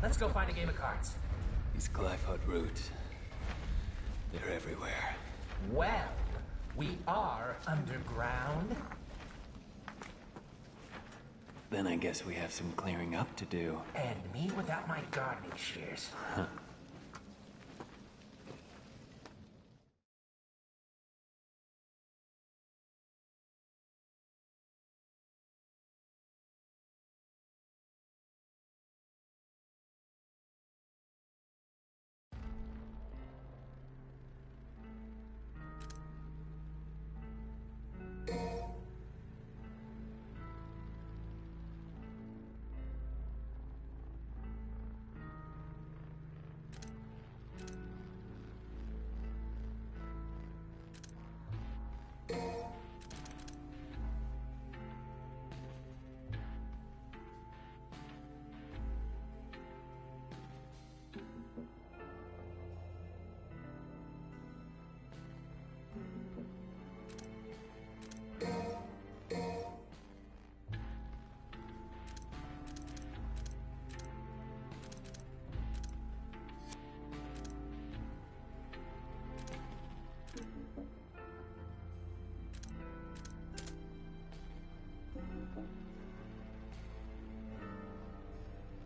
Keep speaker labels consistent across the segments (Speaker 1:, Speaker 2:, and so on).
Speaker 1: Let's go find a game of cards.
Speaker 2: These Glyphot roots. They're everywhere.
Speaker 1: Well, we are underground.
Speaker 2: Then I guess we have some clearing up to do.
Speaker 1: And me without my gardening shears.
Speaker 2: Huh.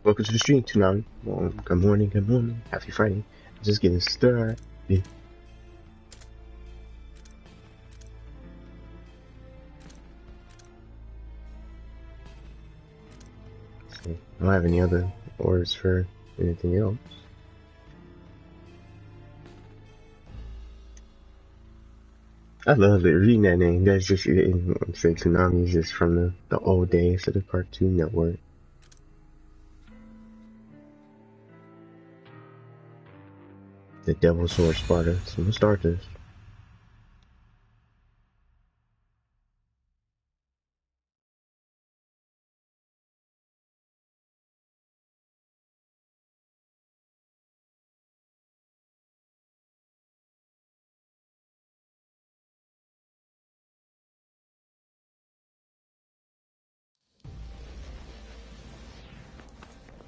Speaker 3: Welcome to the stream, Toonami. Well, good morning, happy Friday. Just getting started. See, I don't have any other orders for anything else. I love it, reading that name. That's just, I'm saying Toonami is just from the old days of the Cartoon Network. The Devil Sword Sparta. So let's start this.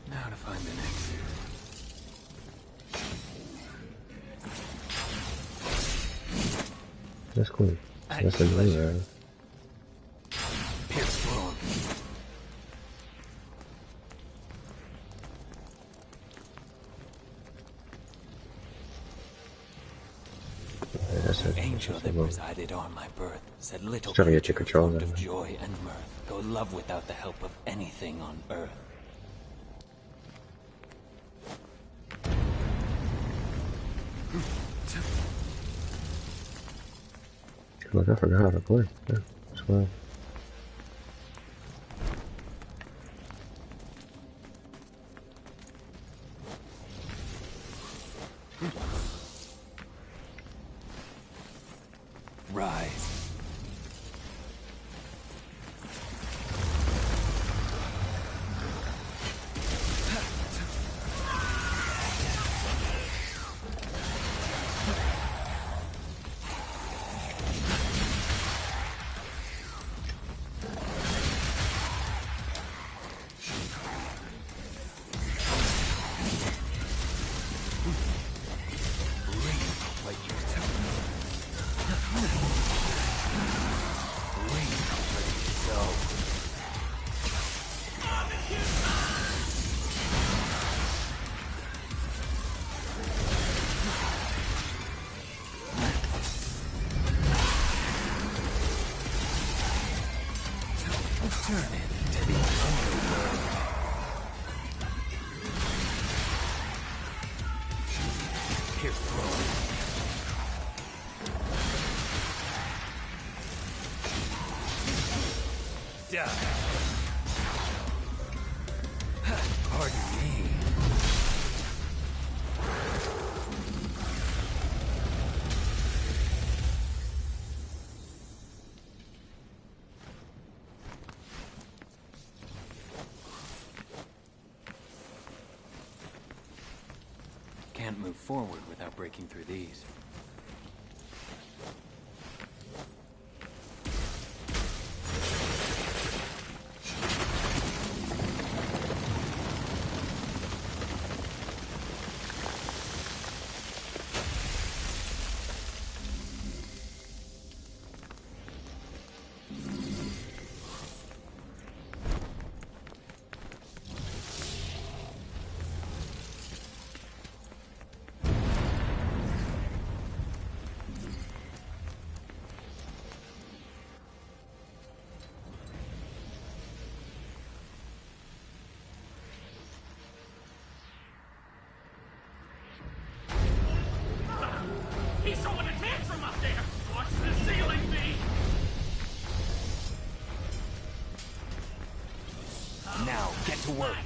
Speaker 2: Now to find the next.
Speaker 3: That's cool. That's a new
Speaker 2: Pierce Throne.
Speaker 3: That's
Speaker 2: The angel that presided on my birth said little
Speaker 3: trying to get your
Speaker 2: creature
Speaker 3: control
Speaker 2: formed
Speaker 3: of
Speaker 2: of joy and mirth go love without the help of anything on earth.
Speaker 3: Look, I forgot how to play. Yeah, that's well.
Speaker 2: Rise. Can't move forward without breaking through these. Get to work.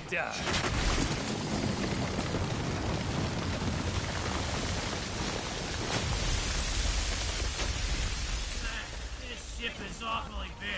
Speaker 2: Die.
Speaker 4: This ship is awfully big.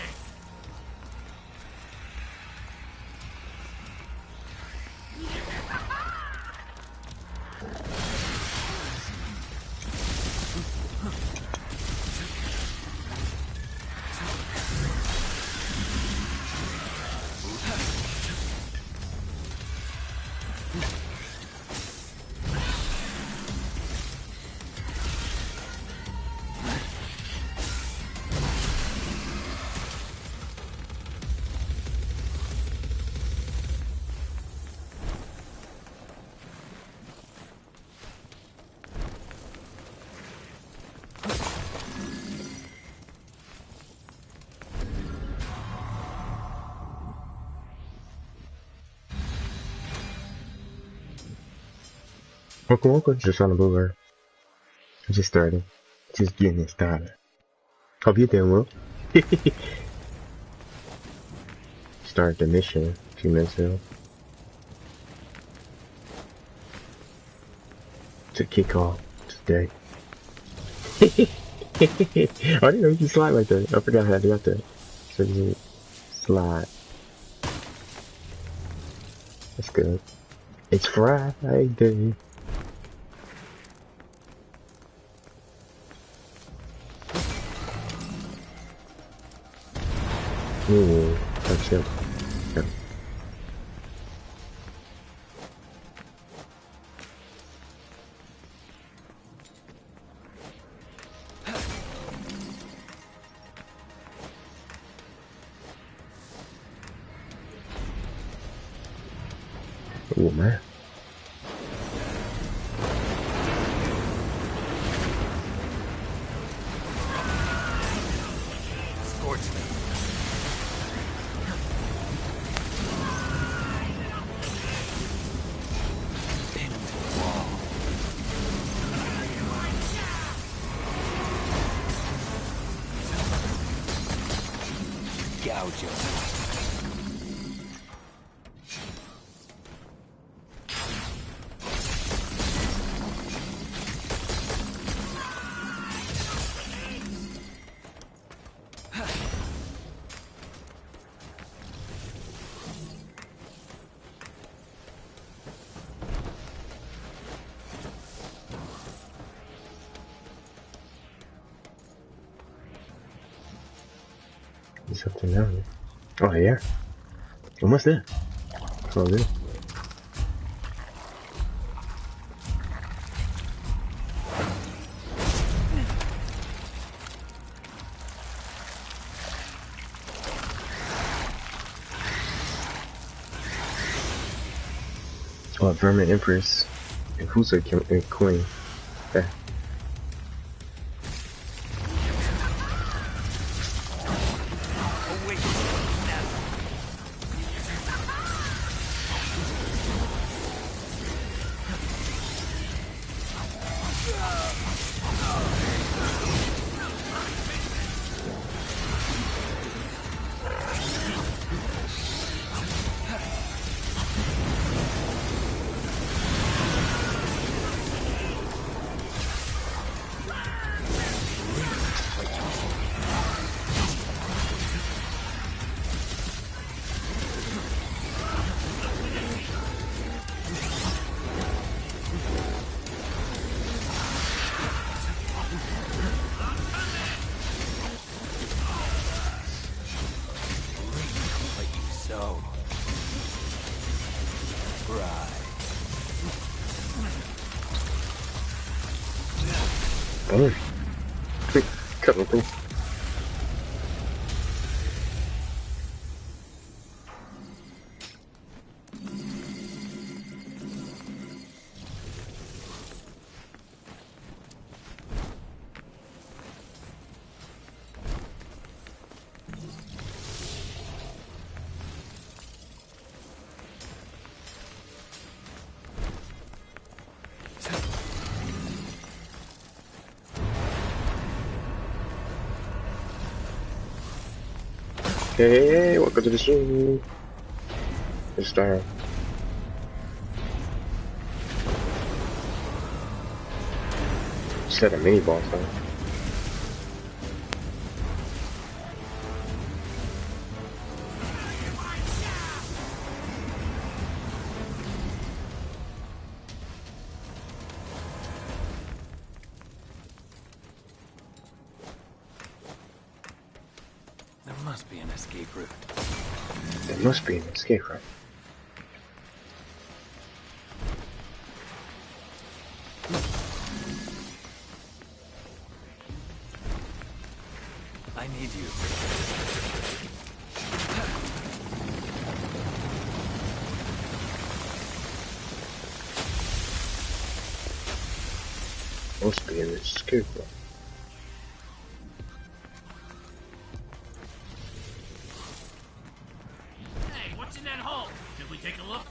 Speaker 3: Welcome, welcome. Just on the boulevard. I just started. Just getting it started. Hope you're doing well. Start the mission a few minutes ago. To kick off today. I didn't know you could slide like that. I forgot how to do that. So you slide. That's good. It's Friday. Ooh, that's it. Yeah. Oh man.
Speaker 2: Scorch them. Pin them to the wall. Gouge them.
Speaker 3: There's something down there. Oh yeah. Almost there. It's all good. Oh, Vermin Empress and Husa Queen. Okay. Oh. Cut me, please. Hey, welcome to the show. It's Star. Set a mini boss though.
Speaker 2: There must be an escape route.
Speaker 3: There must be an escape route.
Speaker 2: I need you.
Speaker 3: Must be an escape route.
Speaker 4: Hey, what's in that hole? Should we take a look?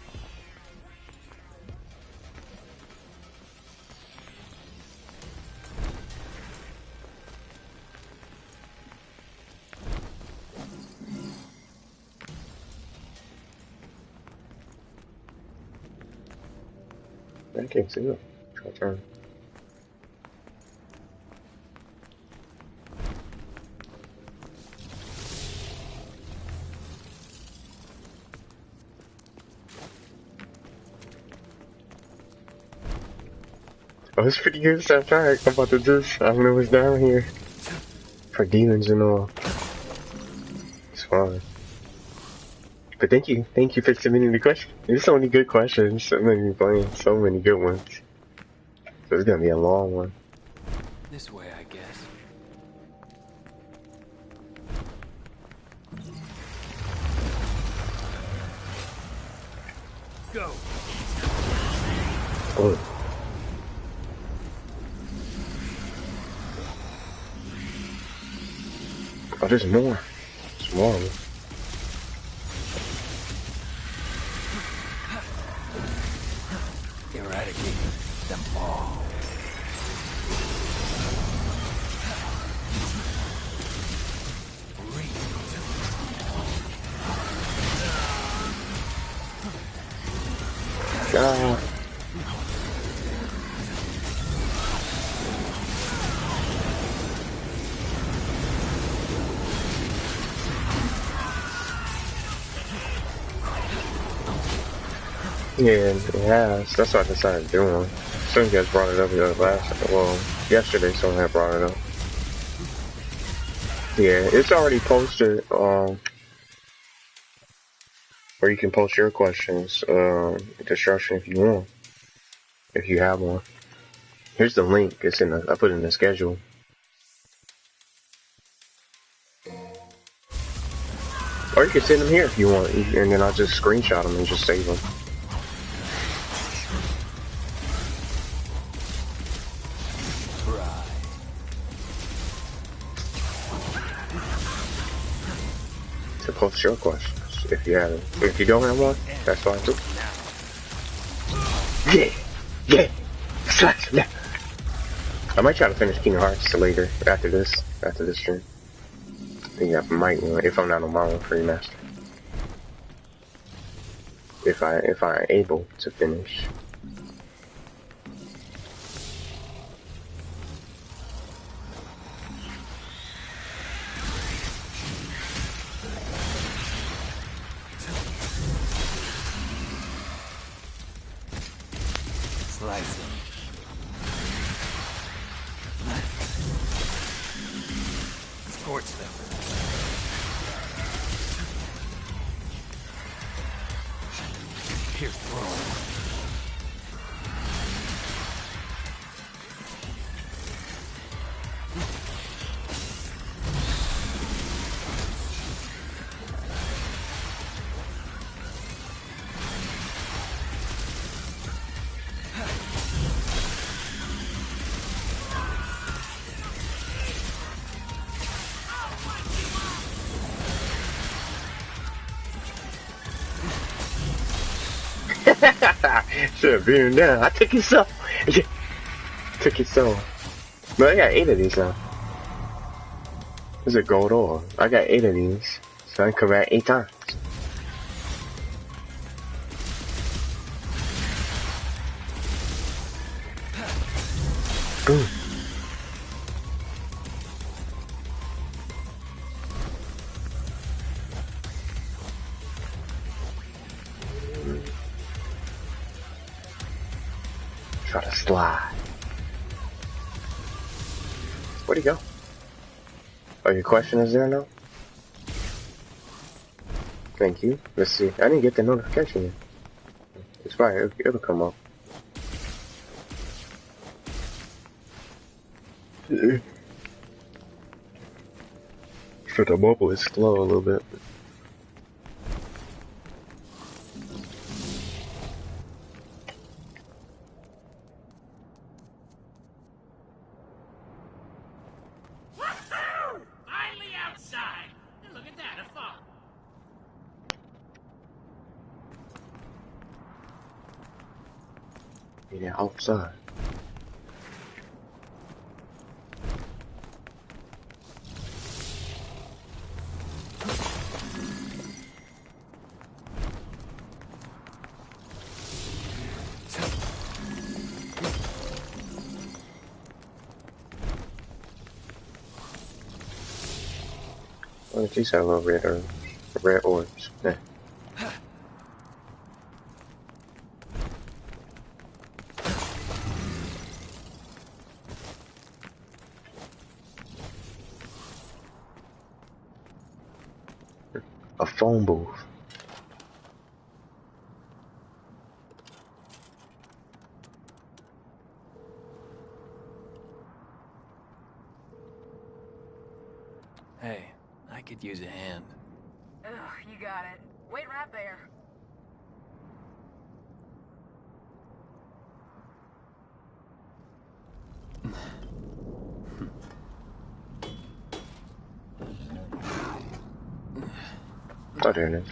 Speaker 3: I can't see it. Try turn. Oh, it's pretty good stuff. Alright, I'm about to do this. I don't know what's down here. For demons and all. It's fine. But thank you for submitting the question. There's so many good questions. So many playing, so many good ones. So it's gonna be a long one.
Speaker 2: This way, I guess. Go.
Speaker 3: Oh. Oh, there's more. There's more of them.
Speaker 2: Eradicate them all.
Speaker 3: Ah. Yeah, it has. That's what I decided doing. Some of you guys brought it up yesterday someone had brought it up. Yeah, it's already posted, where you can post your questions, destruction if you want. If you have one. Here's the link. It's in I put it in the schedule. Or you can send them here if you want, and then I'll just screenshot them and just save them. To post your questions if you have it. If you don't have one, that's fine too. Yeah. Slash. Yeah. I might try to finish Kingdom Hearts later after this stream. I think I might, if I'm not on my own free master. If I able to finish.
Speaker 2: Slicing. Scorch them. Pierce through.
Speaker 3: Should have been down. I took it so. Took it so. But I got 8 of these now. This is a gold ore. I got 8 of these. So I can come back 8 times. Boom. Try to slide. Where'd he go? Oh, your question is there now? Thank you. Let's see. I didn't get the notification yet. It's fine. It'll come up. So the mobile is slow a little bit.
Speaker 4: Finally outside! And look at that, a fog.
Speaker 3: Yeah, outside. What did you say? Little red orbs. Yeah. A phone booth.
Speaker 2: Hey, I could use a hand.
Speaker 5: Ugh, you got it. Wait right there.
Speaker 3: Oh, there it is.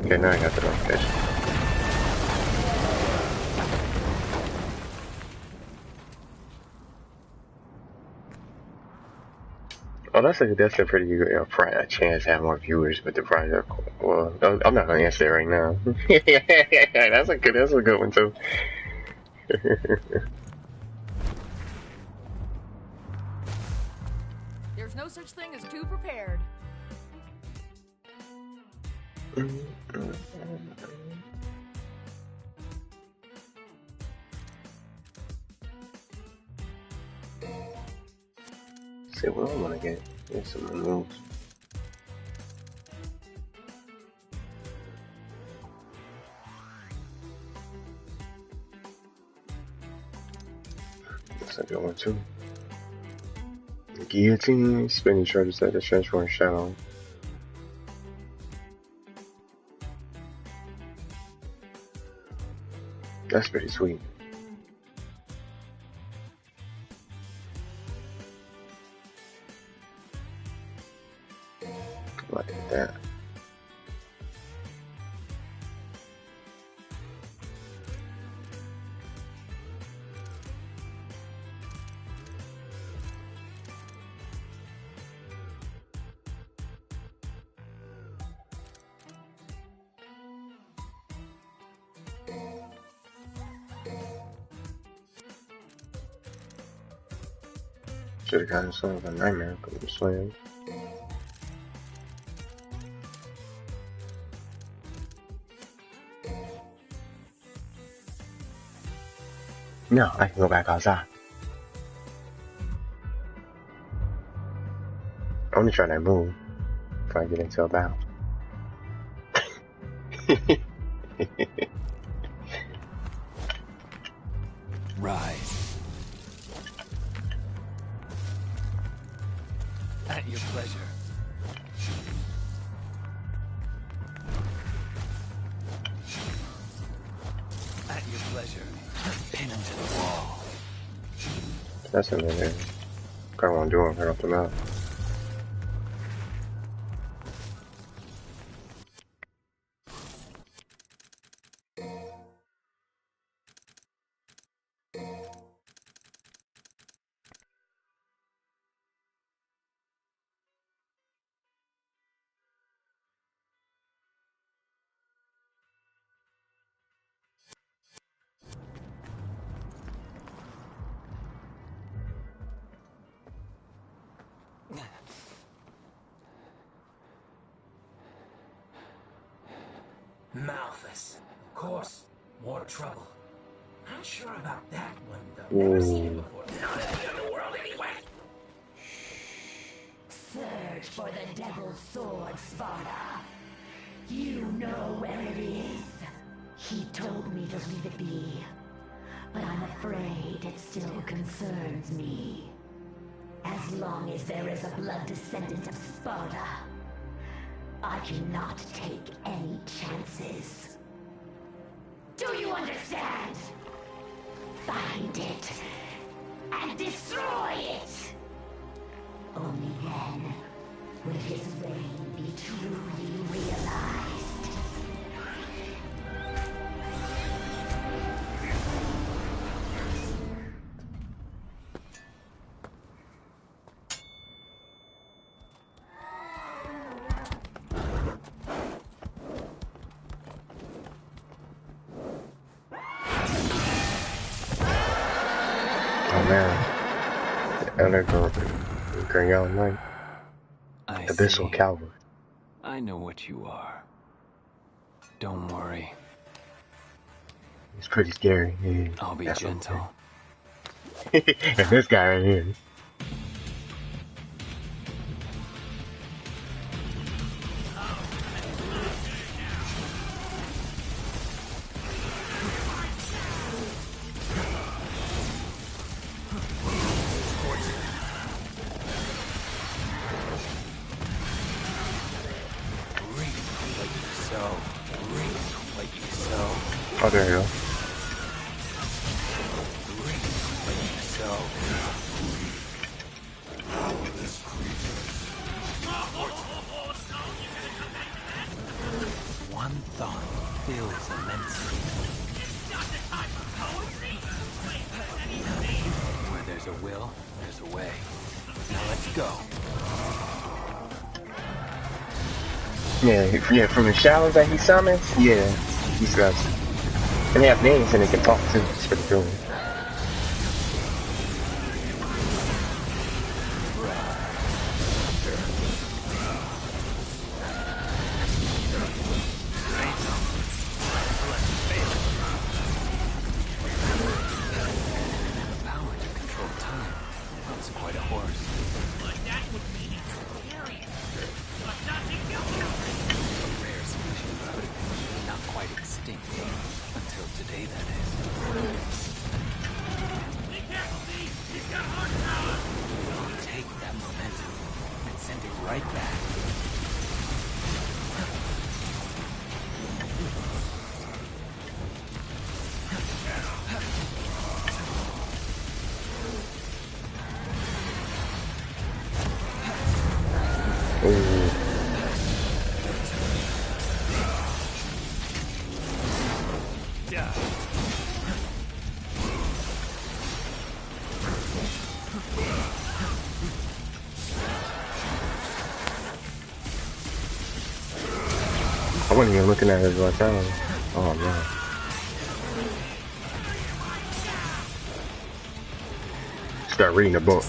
Speaker 3: Okay, now I got the notification. Oh, that's a pretty good chance to have more viewers, but the prize are cool. Well, I'm not gonna answer it right now. That's a good one too.
Speaker 5: There's no such thing as too prepared.
Speaker 3: See what I want to get. Get some moves. That's a good one too. Guillotine, spinning charges at the transform shadow. That's pretty sweet. Look at that. Should have gotten some of a nightmare, but I'm slaying. No, I can go back outside. I want to try that move before I get into a battle.
Speaker 2: Rise. At your pleasure. At your pleasure. Pin him to the wall.
Speaker 3: That's him in there. Kinda wanna do him right off the map.
Speaker 1: Malthus. Of course. More trouble. Not sure about that one, though. Never seen him before. Not in the underworld, anyway.
Speaker 6: Search for the Devil's Sword, Sparta. You know where it is. He told me to leave it be. But I'm afraid it still concerns me. As long as there is a blood descendant of Sparta, I cannot take any chances. Do you understand? Find it and destroy it. Only then will his reign be truly realized.
Speaker 3: Oh man. The Elder Grial Knight. Abyssal
Speaker 2: see.
Speaker 3: Calvary.
Speaker 2: I know what you are. Don't worry.
Speaker 3: It's pretty scary. Yeah,
Speaker 2: I'll be
Speaker 3: that's
Speaker 2: gentle.
Speaker 3: And this guy right here. Oh, there you go.
Speaker 2: Where there's a will, there's a way. Now let's go.
Speaker 3: Yeah, from the shadows that he summons, yeah, he's got. And they have names and they can talk too. It's pretty cool. I wasn't even looking at it right now. Oh man. Start reading the book.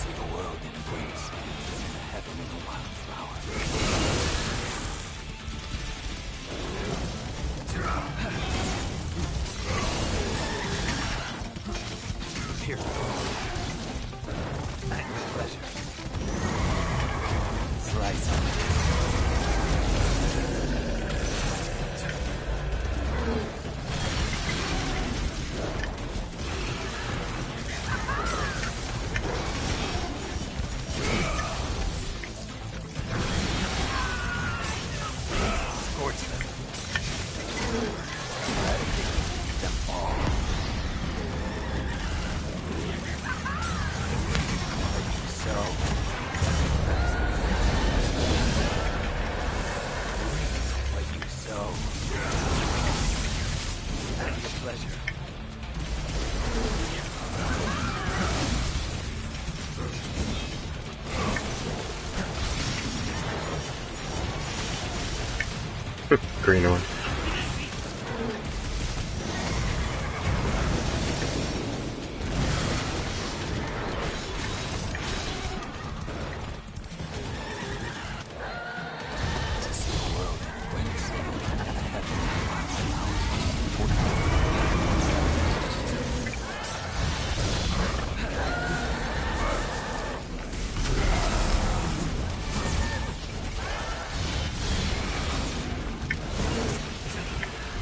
Speaker 3: Green one.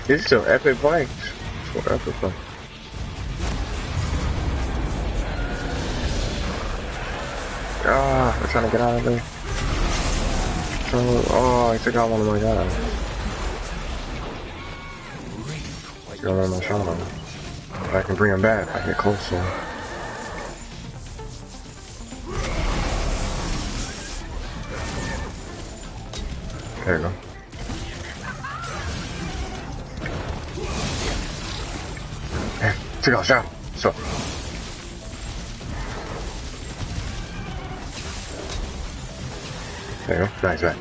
Speaker 3: This is some epic fight. Some epic fight. Ah, I'm trying to get out of there. Oh, I took out one of my guys. Got one of my shot on him. If I can bring him back, I get closer. There you go. Take out shot. So. There you go. Nice, man.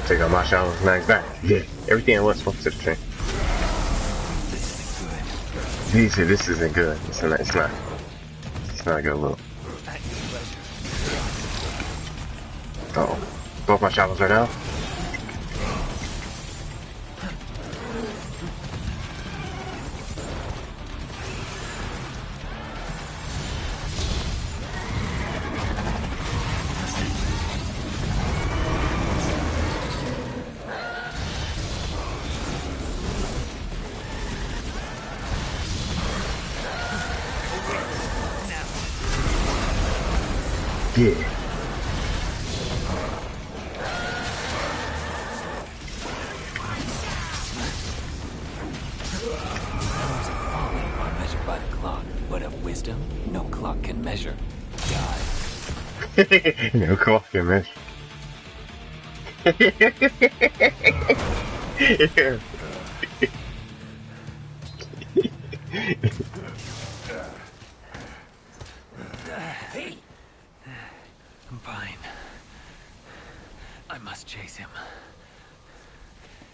Speaker 3: Take out my shot. Nice back. Yeah. Everything I was supposed to change. This isn't good. It's not a good look. Uh-oh. Both my shadows right now. Yeah. No coffee, man. Yeah.
Speaker 1: Hey,
Speaker 2: I'm fine. I must chase him.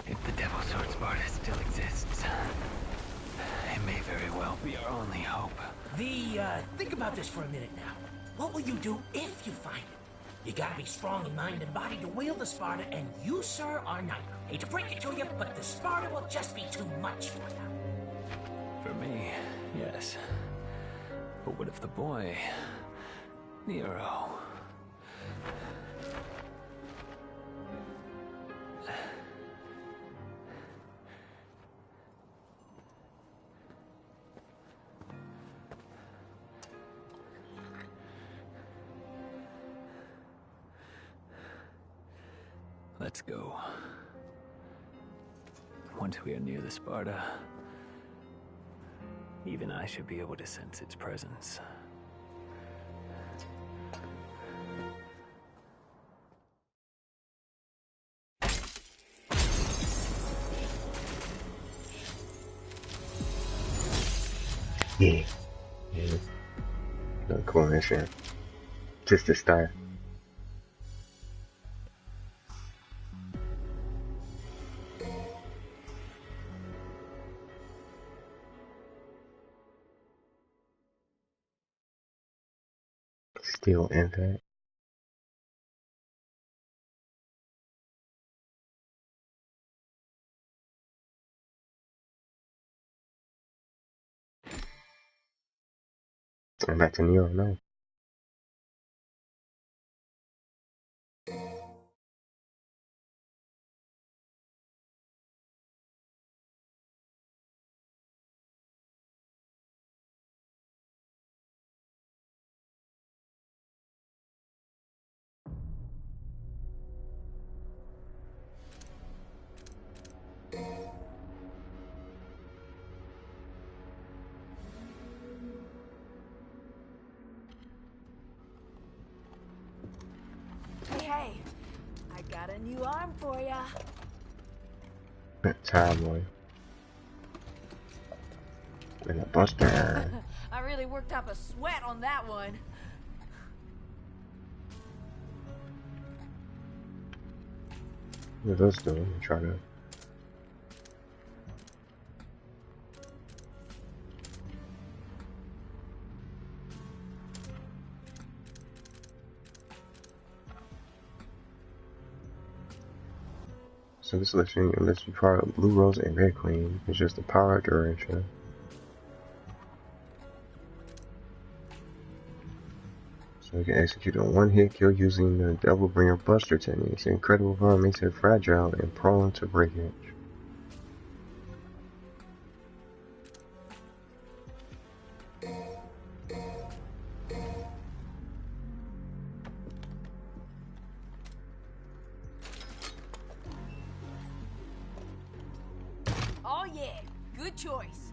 Speaker 2: If the Devil Sword Sparta still exists, it may very well be our only hope.
Speaker 1: think about this for a minute now. What will you do if you find it? You gotta be strong in mind and body to wield the Sparta, and you, sir, are neither. Hate to break it to you, but the Sparta will just be too much for you.
Speaker 2: For me, yes. But what if the boy, Nero? Let's go. Once we are near the Sparta, even I should be able to sense its presence.
Speaker 3: Yeah. Yeah. No coincidence. Just a start. Still impact. I'm back to New York now.
Speaker 5: Hey, I got a new arm for ya.
Speaker 3: Time boy. And a buster.
Speaker 5: I really worked up a sweat on that one.
Speaker 3: What are those doing? Try to. So this listing lets you power up Blue Rose and Red Queen. It's just the power duration. So you can execute a one-hit kill using the Devil Bringer Buster techniques. Incredible power makes it fragile and prone to breakage.
Speaker 5: Oh yeah, good choice.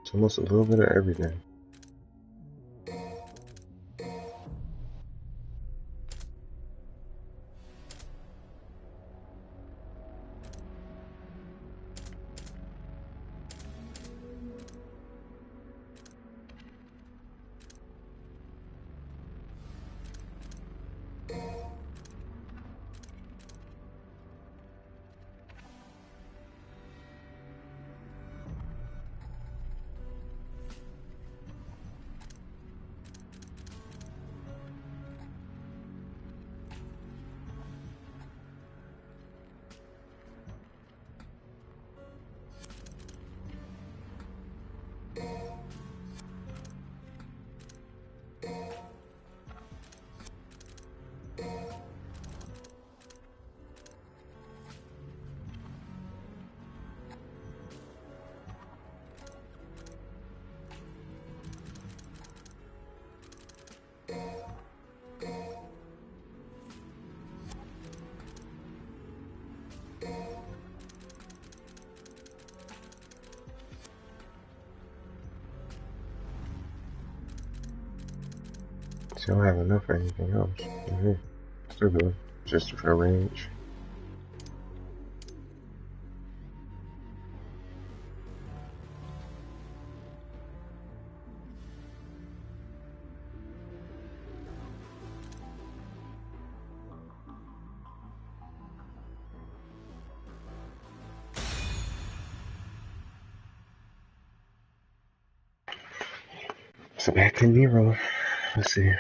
Speaker 3: It's almost a little bit of everything. So I don't have enough for anything else. Still good. Just for range. So back to Nero. Let's see.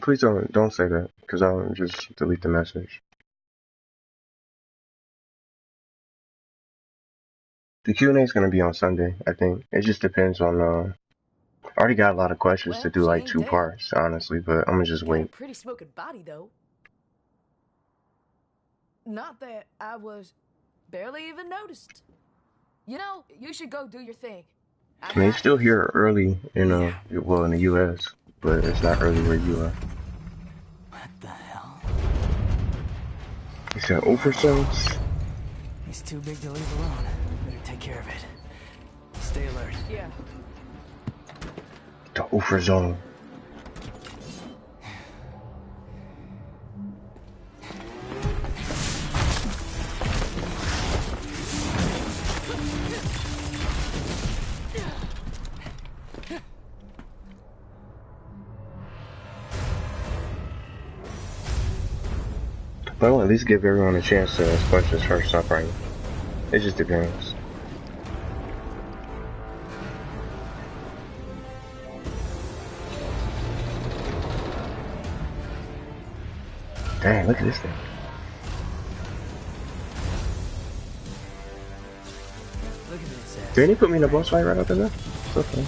Speaker 3: Please don't say that, because I'll just delete the message. The Q&A is going to be on Sunday, I think. It just depends on, I already got a lot of questions
Speaker 5: Well,
Speaker 3: to do
Speaker 5: she
Speaker 3: like
Speaker 5: ain't
Speaker 3: 2
Speaker 5: dead.
Speaker 3: parts, honestly, but I'm going to just
Speaker 5: Got a
Speaker 3: wait.
Speaker 5: pretty smoking body, though. Not that I was barely even noticed. You know, you should go do your thing.
Speaker 3: I mean, it's still here early in, well, in the US, but it's not early where you are.
Speaker 2: What the hell?
Speaker 3: Is that overzones?
Speaker 2: He's too big to leave alone. Better take care of it. Stay alert.
Speaker 5: Yeah.
Speaker 3: The overzone. But I'll at least give everyone a chance to sponge this first up, right? It just depends. Dang, look at this thing.
Speaker 2: Look at this ass.
Speaker 3: Didn't he put me in a boss fight right up in there? It's okay.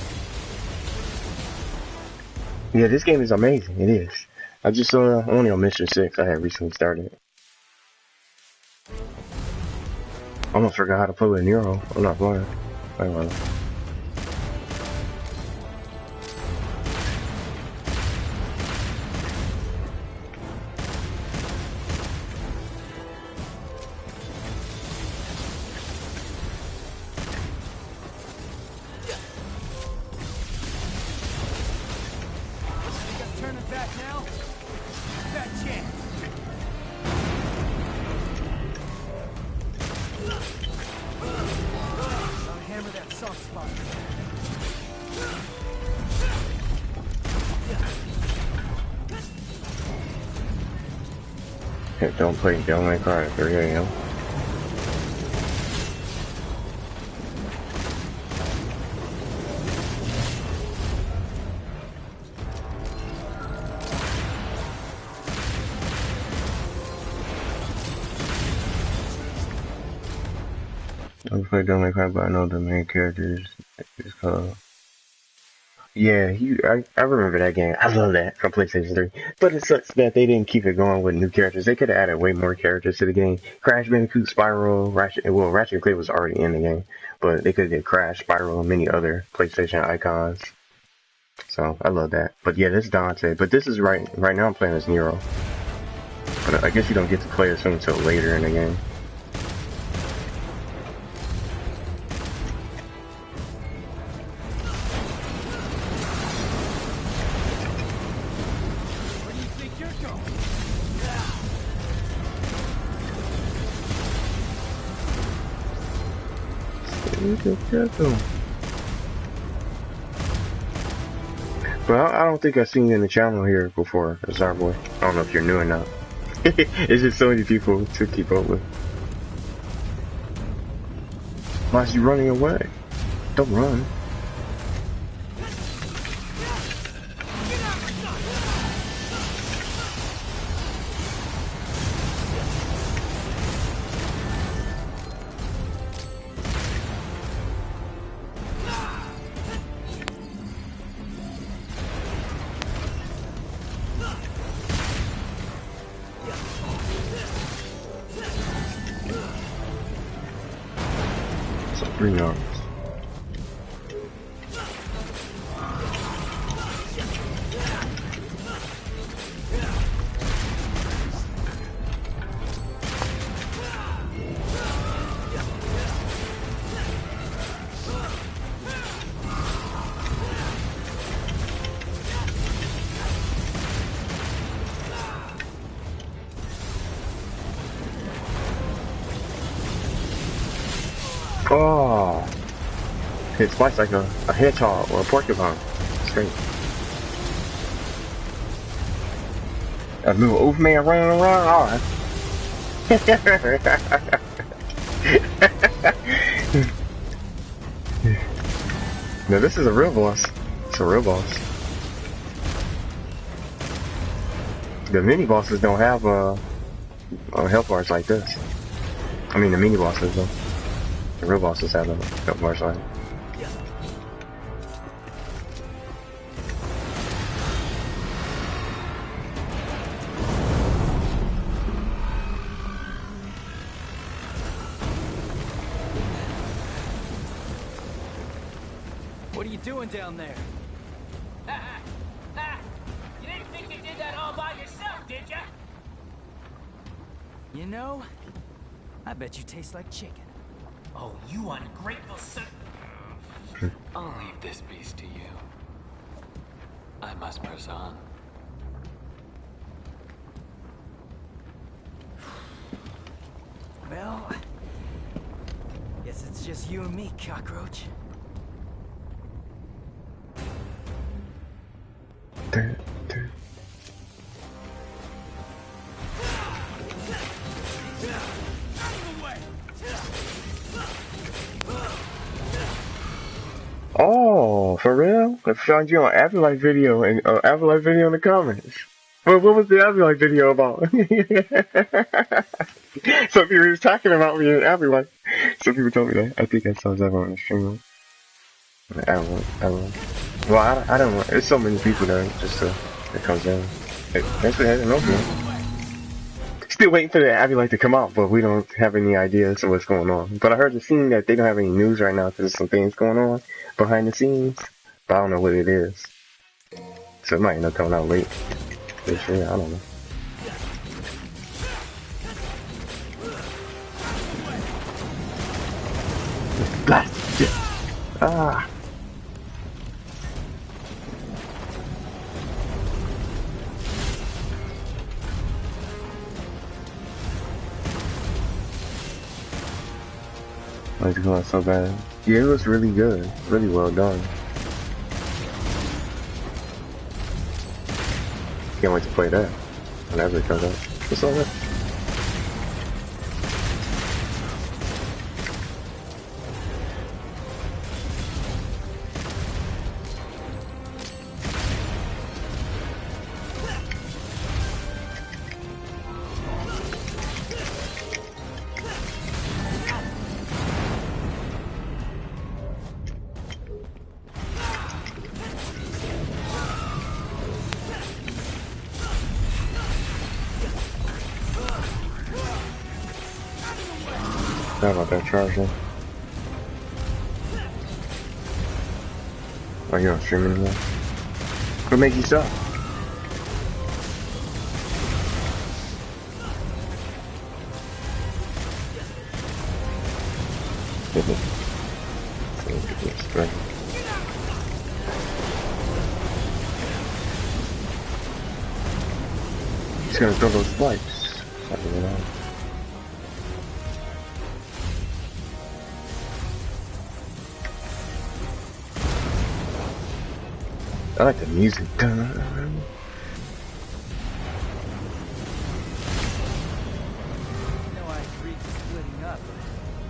Speaker 3: Yeah, this game is amazing. It is. I just saw only on Mission 6. I had recently started. I almost forgot how to play with Nero. I'm not playing. I don't know.
Speaker 2: Turning back now? That chance. I'll hammer that soft spot.
Speaker 3: Yeah, don't play Devil May Cry at 3 a.m. I play Devil May Cry, but I know the main character is called. Yeah, I remember that game. I love that from PlayStation 3. But it sucks that they didn't keep it going with new characters. They could have added way more characters to the game. Crash Bandicoot, Spyro, Ratchet and Clank was already in the game. But they could have did Crash, Spyro, and many other PlayStation icons. So, I love that. But yeah, this is Dante. But this is right now I'm playing as Nero. But I guess you don't get to play as him until later in the game. But I don't think I've seen you in the channel here before, Zarboy. I don't know if you're new or not. It's just so many people to keep up with. Why is he running away? Don't run. So 3 arms. Oh, hit twice like a hedgehog or a porcupine. Straight. A little oaf man running around. All right. Now this is a real boss. It's a real boss. The mini bosses don't have health bars like this. I mean the mini bosses though. The real bosses have health bars like it.
Speaker 2: What are you doing down there?
Speaker 4: You didn't think you did that all by yourself, did ya?
Speaker 2: You know, I bet you taste like chicken.
Speaker 4: Oh, you ungrateful son.
Speaker 2: I'll leave this beast to you. I must press on. Well, guess it's just you and me, cockroach.
Speaker 3: Oh, for real? I found you on Afterlife video and Afterlife video in the comments. What was the Afterlife video about? Some people was talking about me in Afterlife. Some people told me that. I think I saw that on the stream. Afterlife. Well, I don't know. There's so many people there just that comes in. Thanks for having open. Still waiting for the Afterlife to come out, but we don't have any ideas of what's going on. But I heard the scene that they don't have any news right now because there's some things going on behind the scenes, but I don't know what it is. So it might end up coming out late this year, I don't know. Ah. Why is it going so bad? Yeah, it was really good. Really well done. Can't wait to play that whenever it comes out. What's all that? How about that charger? Are you on stream anymore? What made you stop? He's gonna throw those spikes. I like the music.
Speaker 2: I know I agreed to splitting up,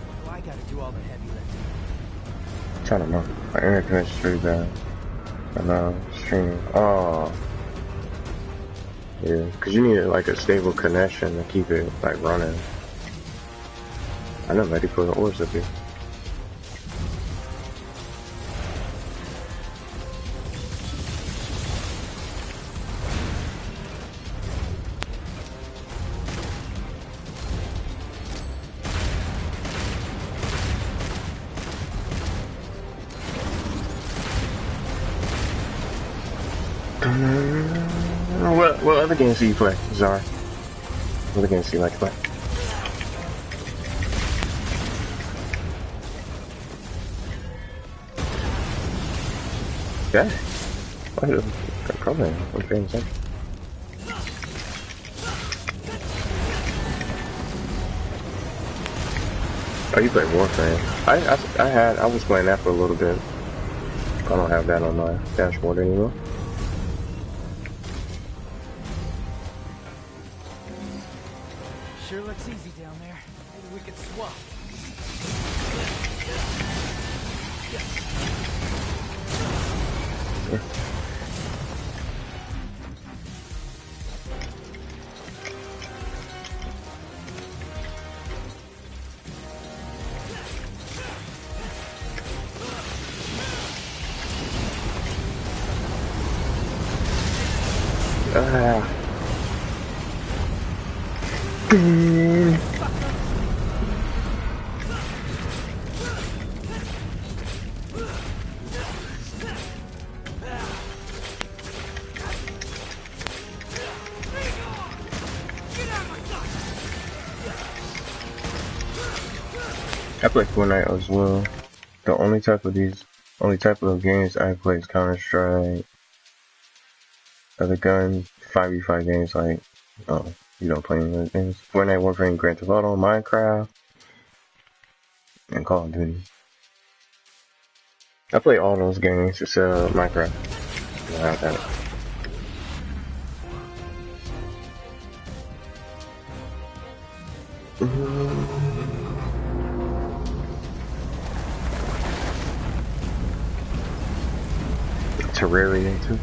Speaker 2: but why I gotta do all the heavy lifting?
Speaker 3: I don't know. My internet connection's pretty bad. I'm not streaming. Oh. Yeah, because you need like a stable connection to keep it like running. I know they put the orbs up here. What other games do you play, Zara? What other games do you like to play? Yeah. Probably. What games are Oh, you play Warframe. I was playing that for a little bit. I don't have that on my dashboard anymore.
Speaker 2: Sure looks easy down there. Maybe we could swap.
Speaker 3: Ah. I play Fortnite as well. The only type of games I play is Counter-Strike. Other gun, 5v5 games like, oh, you don't play any of those games. Fortnite, Warframe, Grand Theft Auto, Minecraft, and Call of Duty. I play all those games except Minecraft. Yeah, I got it. Terraria too.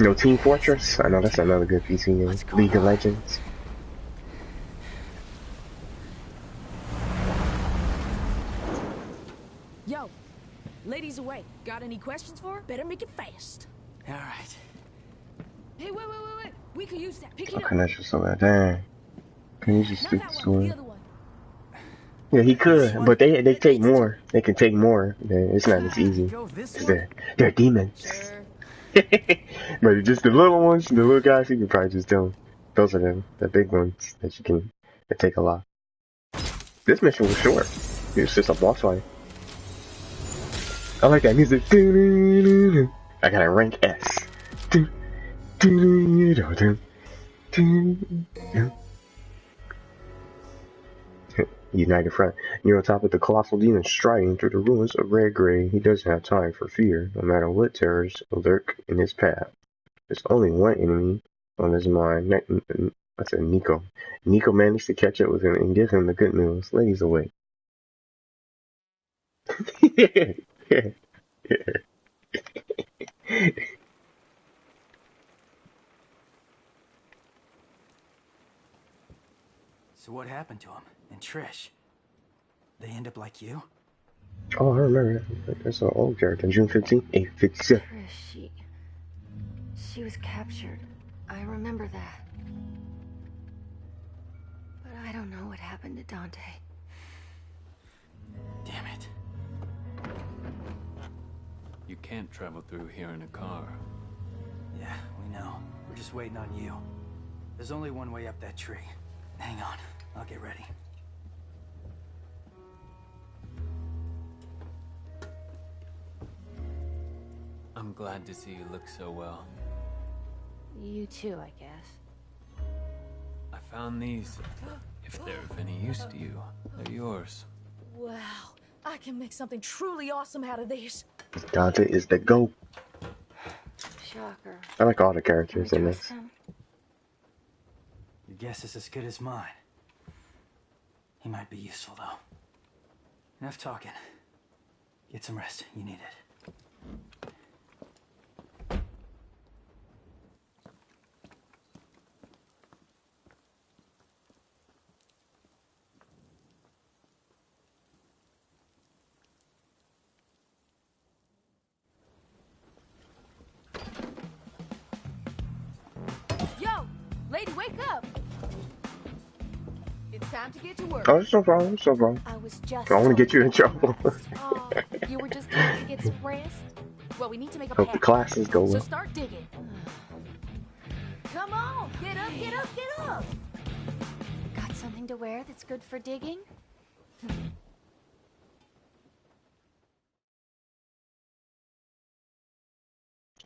Speaker 3: No, Team Fortress. I know that's another good PC game. League of Legends.
Speaker 5: Yo, ladies away. Got any questions for her? Better make it fast.
Speaker 2: All right.
Speaker 5: Hey, wait. We could use that. Pick it
Speaker 3: Oh,
Speaker 5: up.
Speaker 3: connection so bad. Dang. Can you just
Speaker 5: Not
Speaker 3: stick
Speaker 5: that
Speaker 3: this
Speaker 5: one,
Speaker 3: one?
Speaker 5: the other one.
Speaker 3: Yeah, he could, but they take more. They can take more. It's not as easy
Speaker 2: Go this
Speaker 3: because
Speaker 2: one?
Speaker 3: they're demons.
Speaker 5: Sure.
Speaker 3: But just the little ones, the little guys, you can probably just do. Those are the big ones that you can that take a lot. This mission was short. It was just a boss fight. I like that music. I got a rank S. United Front. Near on top of the colossal demon striding through the ruins of Redgrave, he doesn't have time for fear, no matter what terrors lurk in his path. There's only one enemy on his mind. I said Nico. Nico managed to catch up with him and give him the good news. Ladies away.
Speaker 2: So what happened to him? And Trish? They end up like you?
Speaker 3: Oh, I remember. That's an old character. June 15th, 857.
Speaker 6: Trish, she was captured. I remember that. But I don't know what happened to Dante.
Speaker 2: Damn it.
Speaker 7: You can't travel through here in a car.
Speaker 2: Yeah, we know. We're just waiting on you. There's only one way up that tree. Hang on, I'll get ready.
Speaker 7: I'm glad to see you look so well.
Speaker 6: You too, I guess.
Speaker 7: I found these. If they're of any use to you, they're yours.
Speaker 5: Wow, I can make something truly awesome out of these.
Speaker 3: Dante is the GOAT.
Speaker 6: Shocker.
Speaker 3: I like all the
Speaker 6: Can we
Speaker 3: characters in
Speaker 6: trust
Speaker 3: this.
Speaker 6: him?
Speaker 2: Your guess is as good as mine. He might be useful, though. Enough talking. Get some rest. You need it.
Speaker 5: Yo, lady, wake up. It's time to get to work.
Speaker 3: Oh, it's no problem. It's no problem.
Speaker 6: I was just.
Speaker 3: I don't want to get you in
Speaker 6: told
Speaker 3: trouble.
Speaker 5: Oh, you were just trying to get some rest? Well, we need to make a
Speaker 3: Hope the
Speaker 5: path.
Speaker 3: classes go
Speaker 5: So
Speaker 3: well.
Speaker 5: start digging. Come on, get up, get up, get up.
Speaker 6: Got something to wear that's good for digging?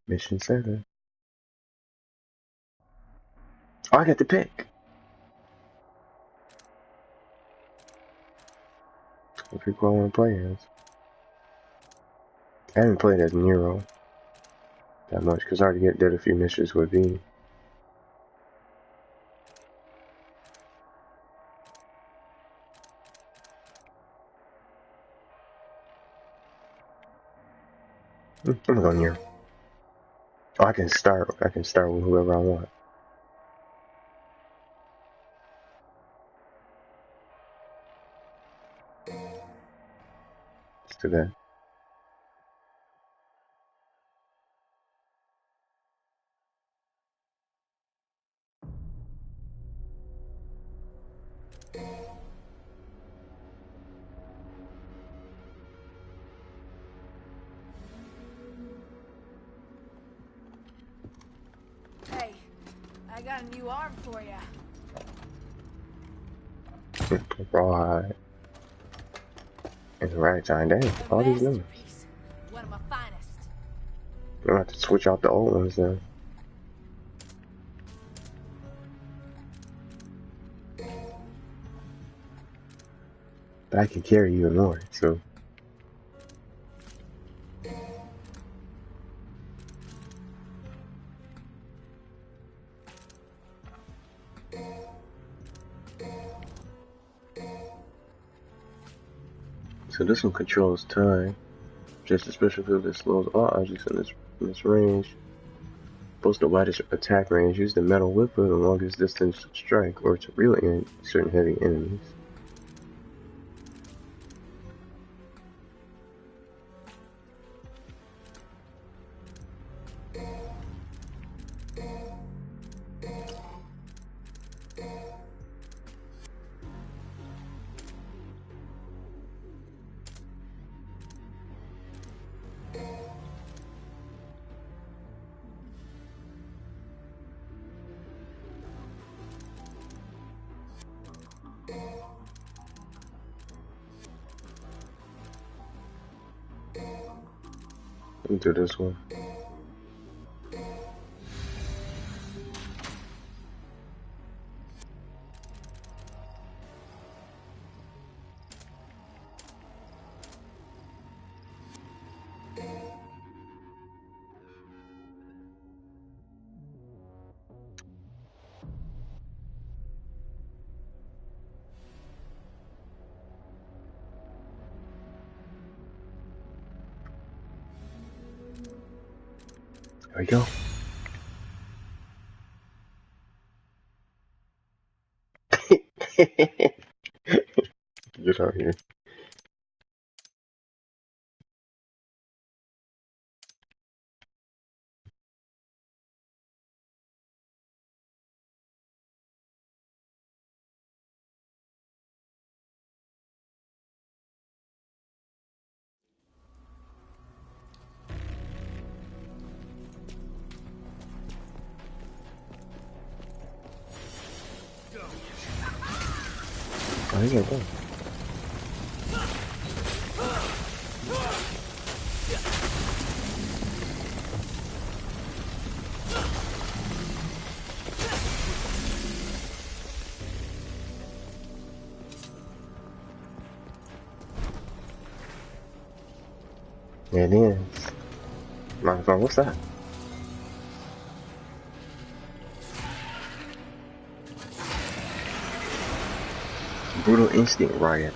Speaker 3: Mission 7. Oh, I got the pick. the people I want to play as. I haven't played as Nero that much because I already did a few missions with V. I'm gonna go Nero. Oh, I can start with whoever I want. Let's do that.
Speaker 5: Hey, I got a new arm for ya.
Speaker 3: Rawhide. It's ragtime. Dang, all these numbers.
Speaker 5: One of my finest.
Speaker 3: I'm gonna have to switch out the old ones then. But I can carry even more, so. So this one controls time. Just a special field that slows all objects in this range. Boasts the widest attack range. Use the metal whip for the longest distance to strike or to reel in certain heavy enemies. Let me do this one. There we go. Get out here. Oh, you got one. There it is. My phone, what's that? Brutal Instinct Riot.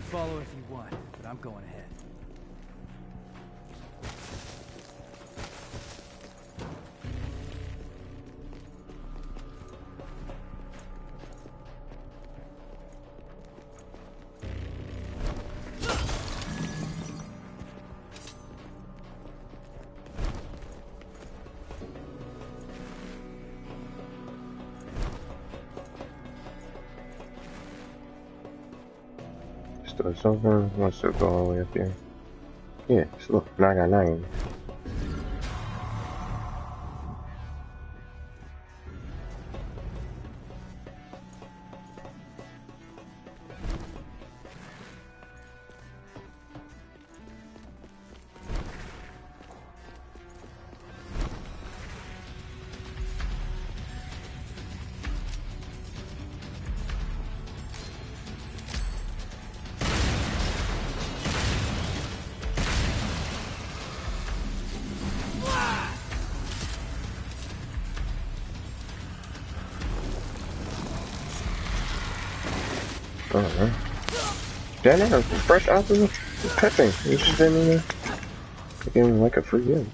Speaker 8: follow if you want, but I'm going ahead.
Speaker 3: Still something wants to go all the way up there. Yeah, so look, 999. Uh-huh. Damn, that's fresh out of the cutscene. You just didn't even give him like a free gift.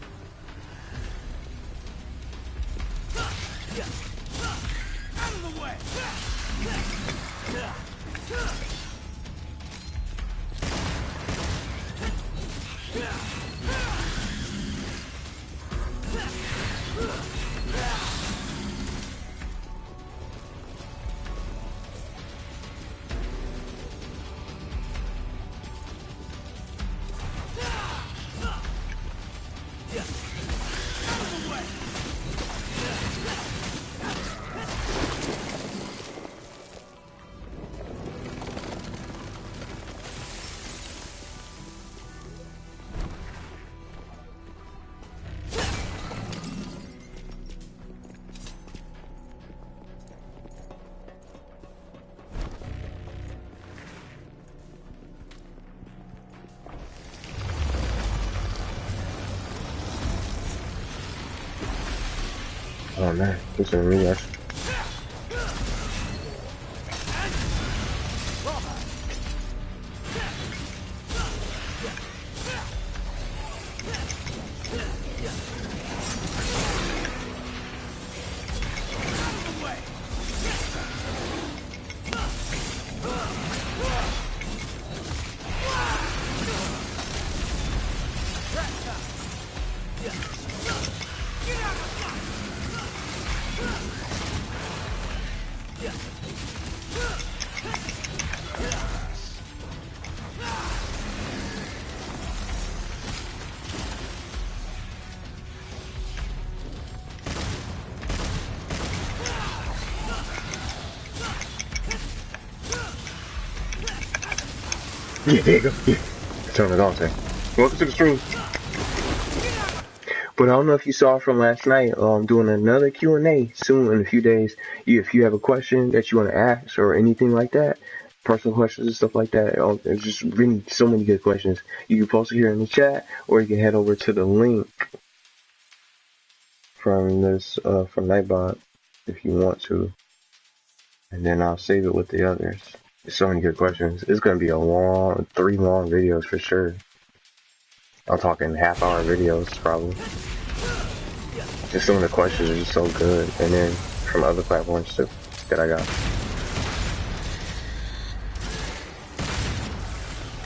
Speaker 3: Oh man, this is me. Yeah, there you go. Yeah. Turn it on, say. Welcome to the stream. But I don't know if you saw from last night, I'm doing another Q&A soon in a few days. If you have a question that you want to ask or anything like that, personal questions and stuff like that, there's just really so many good questions. You can post it here in the chat, or you can head over to the link from this, from Nightbot if you want to. And then I'll save it with the others. There's so many good questions. It's going to be a 3 long videos for sure. I'm talking half-hour videos probably. Just some of the questions are just so good. And then from other platforms too that I got.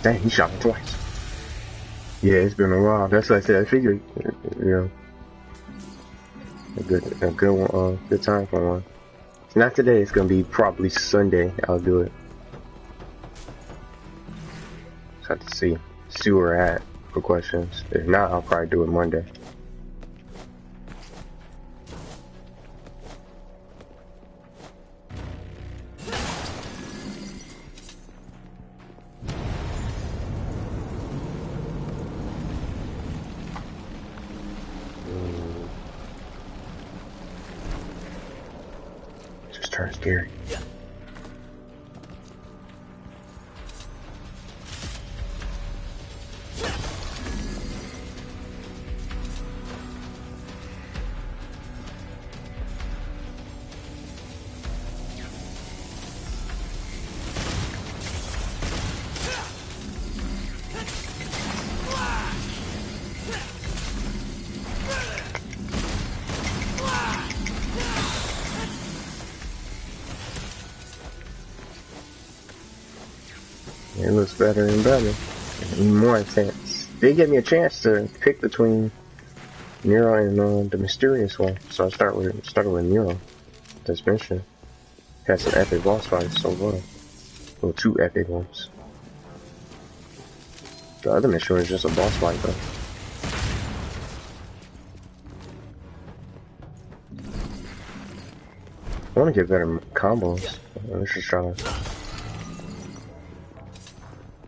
Speaker 3: Dang, he shot me twice. Yeah, it's been a while. That's what I said. I figured, you know, a good one, good time for one. Not today. It's gonna be probably Sunday. I'll do it. So I have to see where we're at for questions. If not, I'll probably do it Monday. Just turn scary. it looks better and better. Even more intense. They gave me a chance to pick between Nero and the mysterious one, so I started with Nero. This mission had some epic boss fights so far. Well, 2 epic ones. The other mission was just a boss fight though. I want to get better combos. Let's just try to.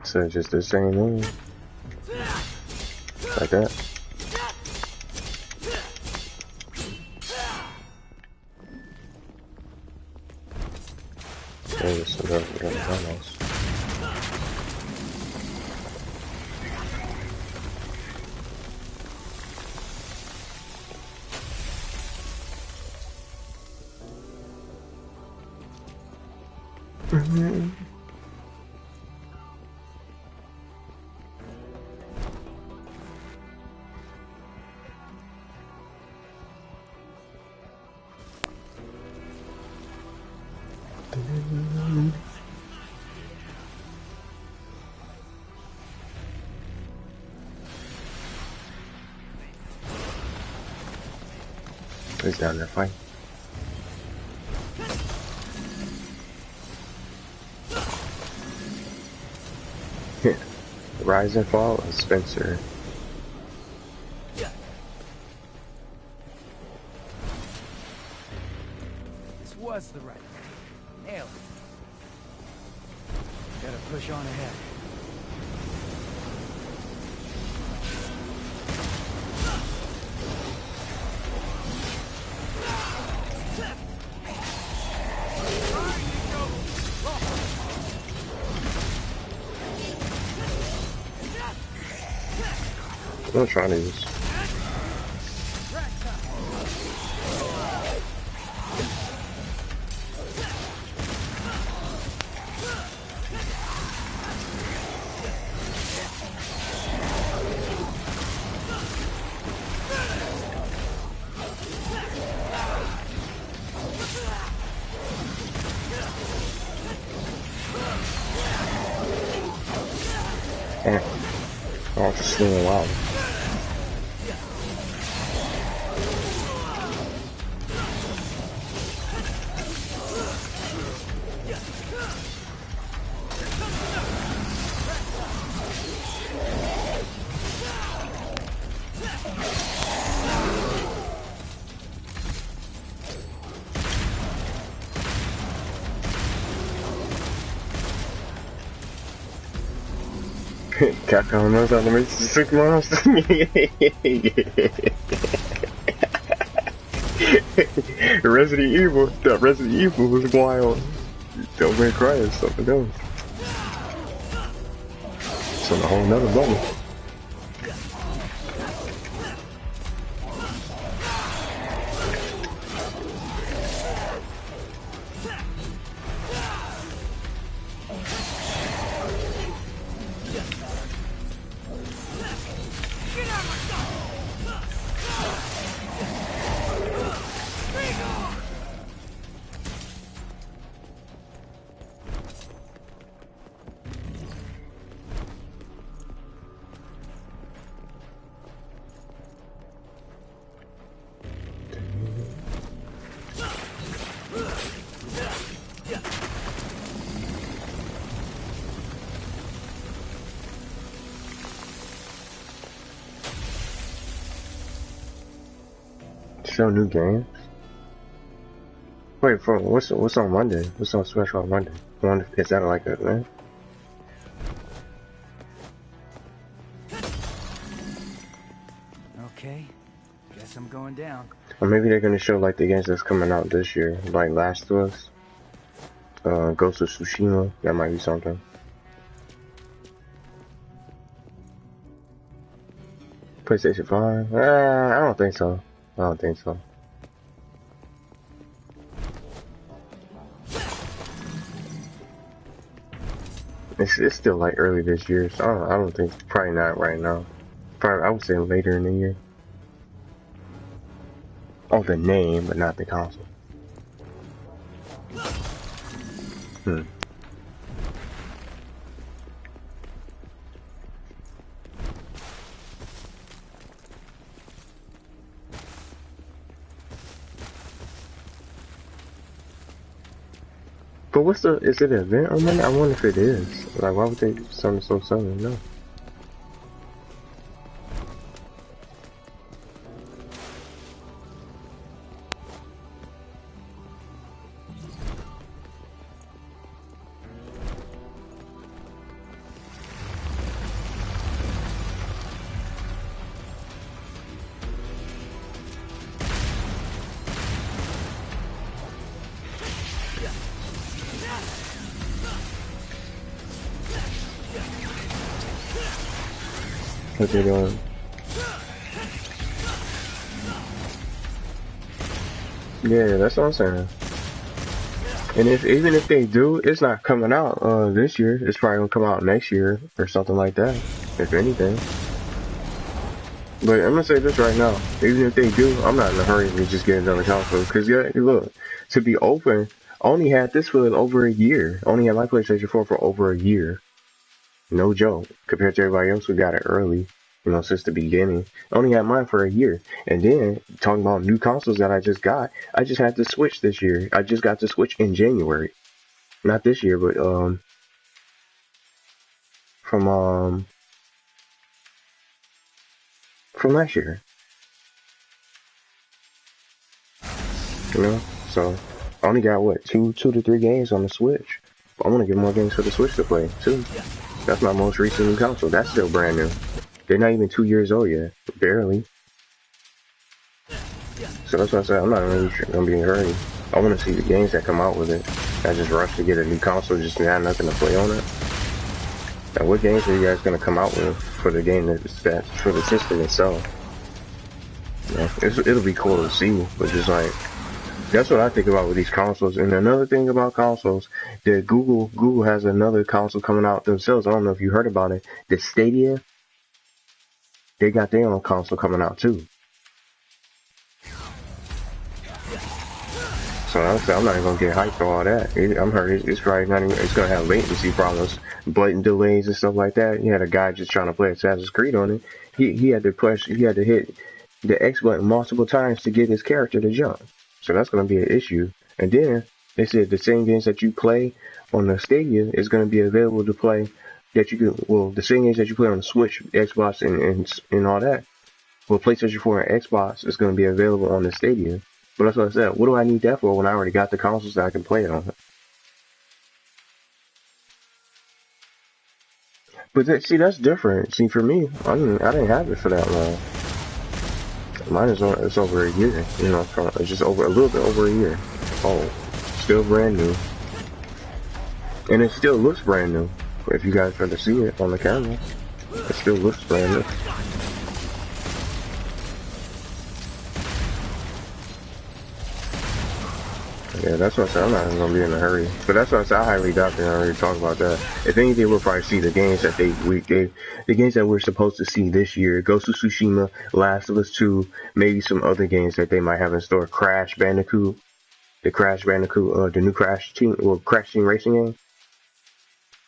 Speaker 3: So just the same thing. Like that. There's some better combos. He's down there fighting. Rise and Fall of Spencer.
Speaker 8: This was the right way. Nail it. Gotta push on ahead.
Speaker 3: I'm gonna try these. Oh, just doing wow. Capcom knows how to make sick monsters. Resident Evil, that Resident Evil was wild. Don't make cry and something else. It's on a whole nother level. Show new games. Wait, for what's on Monday? What's on special on Monday? Is that like a man?
Speaker 8: Okay, guess I'm going down.
Speaker 3: Or maybe they're gonna show like the games that's coming out this year, like Last of Us, Ghost of Tsushima. That might be something. PlayStation 5? I don't think so. I don't think so. It's still like early this year, so I don't think, probably not right now. Probably, I would say later in the year. Oh, the name, but not the console. But what's the, is it an event on Monday? I wonder if it is. Like, why would they do something so sudden? No. What they doing? Yeah, that's what I'm saying. And even if they do, it's not coming out this year. It's probably gonna come out next year or something like that, if anything. But I'm gonna say this right now: even if they do, I'm not in a hurry to just get another console. Cause yeah, look, to be open, I only had this for over a year. I only had my PlayStation 4 for over a year. No joke. Compared to everybody else who got it early, you know, since the beginning. I only had mine for a year. And then, talking about new consoles that I just got, I just had the Switch this year. I just got the Switch in January. Not this year, but, from last year. You know? So, I only got, what, two to three games on the Switch. I want to get more games for the Switch to play, too. That's my most recent new console. That's still brand new. They're not even 2 years old yet. Barely. So that's what I said. I'm not really going to be in a hurry. I want to see the games that come out with it. I just rush to get a new console just to have nothing to play on it. Now, what games are you guys going to come out with for the game that's for the system itself? Yeah, it'll be cool to see, but just like, that's what I think about with these consoles. And another thing about consoles, that Google has another console coming out themselves. I don't know if you heard about it. The Stadia, they got their own console coming out too. So I'm not even gonna get hyped for all that. I'm heard it's probably not even, it's gonna have latency problems, button delays and stuff like that. You had a guy just trying to play Assassin's Creed on it. He had to hit the X button multiple times to get his character to jump. So that's going to be an issue. And then they said the same games that you play on the Stadia is going to be available to play that you can, well, the same games that you play on the Switch, Xbox, and all that. Well, PlayStation 4 and Xbox is going to be available on the Stadia. But that's what I said. What do I need that for when I already got the consoles that I can play it on? But that's different. See, for me, I didn't have it for that long. Mine is it's over a year, you know, it's just over a little bit over a year. Oh, still brand new. And it still looks brand new. If you guys try to see it on the camera, it still looks brand new. Yeah, that's what I said. I'm not even gonna be in a hurry. But that's what I said. I highly doubt they're gonna really talk about that. If anything, we'll probably see the games that the games that we're supposed to see this year. Ghost of Tsushima, Last of Us 2, maybe some other games that they might have in store. Crash Bandicoot, the new Crash Team Racing game.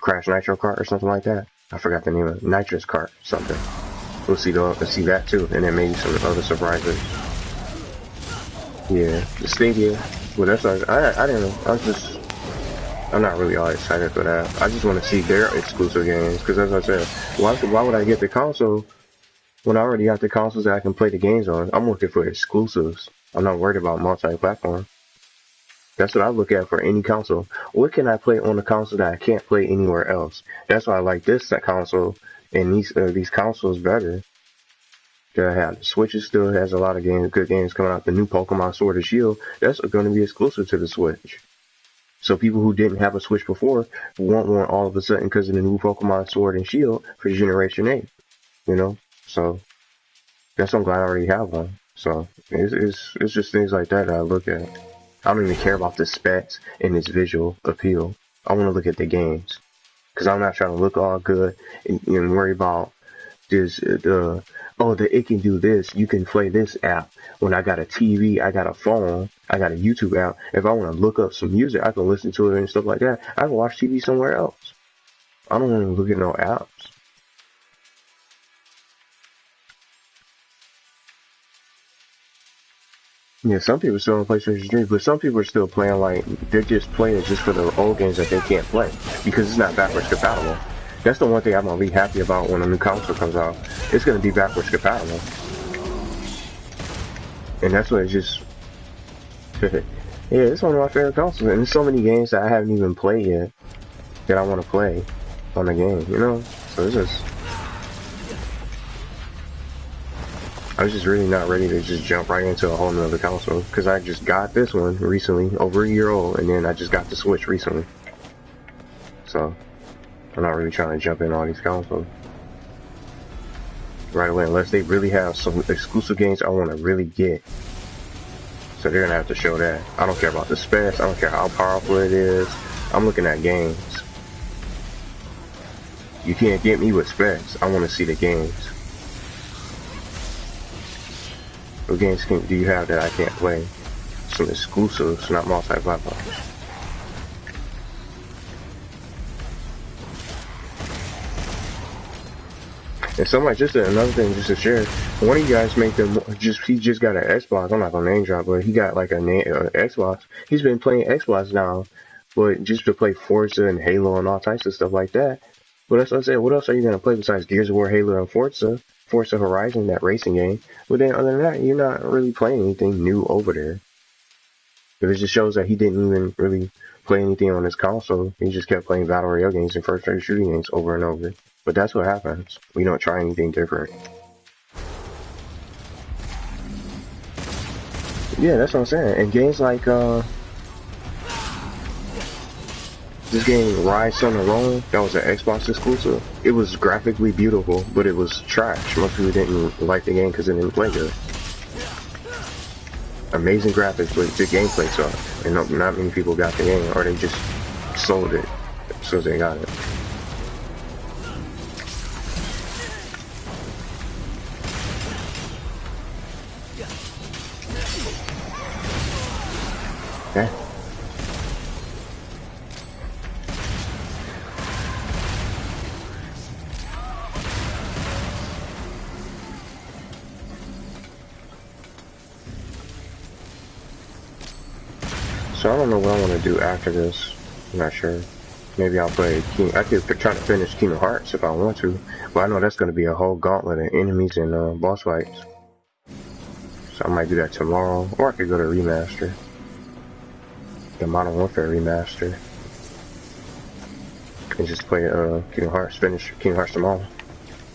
Speaker 3: Crash Nitro Kart or something like that. I forgot the name of it. Nitrous Kart, something. We'll see that too, and then maybe some other surprises. Yeah, the Stadia. Well, that's what I don't know. I'm not really all excited for that. I just want to see their exclusive games, because as I said, why would I get the console when I already got the consoles that I can play the games on? I'm looking for exclusives. I'm not worried about multi-platform. That's what I look at for any console. What can I play on the console that I can't play anywhere else? That's why I like this console and these consoles better. The Switch still has a lot of good games coming out. The new Pokemon Sword and Shield, that's going to be exclusive to the Switch. So people who didn't have a Switch before won't want all of a sudden because of the new Pokemon Sword and Shield for Generation 8. You know? So that's I'm glad I already have one. So it's just things like that I look at. I don't even care about the specs and its visual appeal. I want to look at the games. Because I'm not trying to look all good and worry about this, it can do this. You can play this app. When I got a TV, I got a phone, I got a YouTube app. If I want to look up some music, I can listen to it and stuff like that. I can watch TV somewhere else. I don't want to look at no apps. Yeah, some people still on PlayStation 3, but some people are still playing like they're just playing it just for the old games that they can't play because it's not backwards compatible. That's the one thing I'm gonna be happy about when a new console comes out. It's gonna be backwards compatible, and that's what it's just. Yeah, it's one of my favorite consoles, and there's so many games that I haven't even played yet that I want to play on the game, you know. So it's just. I was just really not ready to just jump right into a whole nother console because I just got this one recently, over a year old, and then I just got the Switch recently. So I'm not really trying to jump in all these consoles right away unless they really have some exclusive games I want to really get. So they're gonna have to show that. I don't care about the specs. I don't care how powerful it is. I'm looking at games. You can't get me with specs. I want to see the games. What games do you have that I can't play? Some exclusives, not multi-platform. And somebody, just another thing, just to share. One of you guys make them he just got an Xbox. I'm not gonna name drop, but he got like an Xbox. He's been playing Xbox now, but just to play Forza and Halo and all types of stuff like that. But that's what I said. What else are you gonna play besides Gears of War, Halo, and Forza Horizon, that racing game? But then other than that, you're not really playing anything new over there. But it just shows that he didn't even really play anything on his console. He just kept playing battle royale games and first-person shooting games over and over. But that's what happens. We don't try anything different. Yeah, that's what I'm saying. And games like this game, Rise on the Road, that was an Xbox exclusive. It was graphically beautiful, but it was trash. Most people didn't like the game because it didn't play good. Amazing graphics, but the gameplay sucked. And not many people got the game, or they just sold it as soon as they got it. Okay. So I don't know what I want to do after this. I'm not sure. Maybe I'll play I could try to finish Kingdom Hearts if I want to, but I know that's going to be a whole gauntlet of enemies and boss fights. So I might do that tomorrow, or I could go to Remaster. The Modern Warfare Remaster. And just play Kingdom Hearts, finish Kingdom Hearts tomorrow.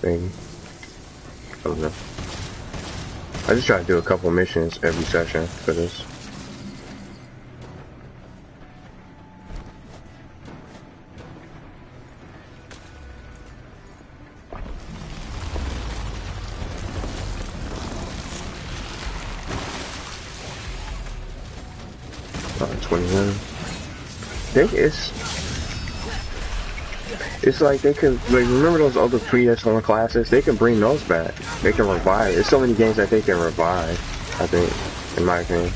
Speaker 3: Maybe. I don't know. I just try to do a couple missions every session for this. It's like they could, like, remember those other PS1 classics? They can bring those back. They can revive. There's so many games that they can revive, I think, in my opinion.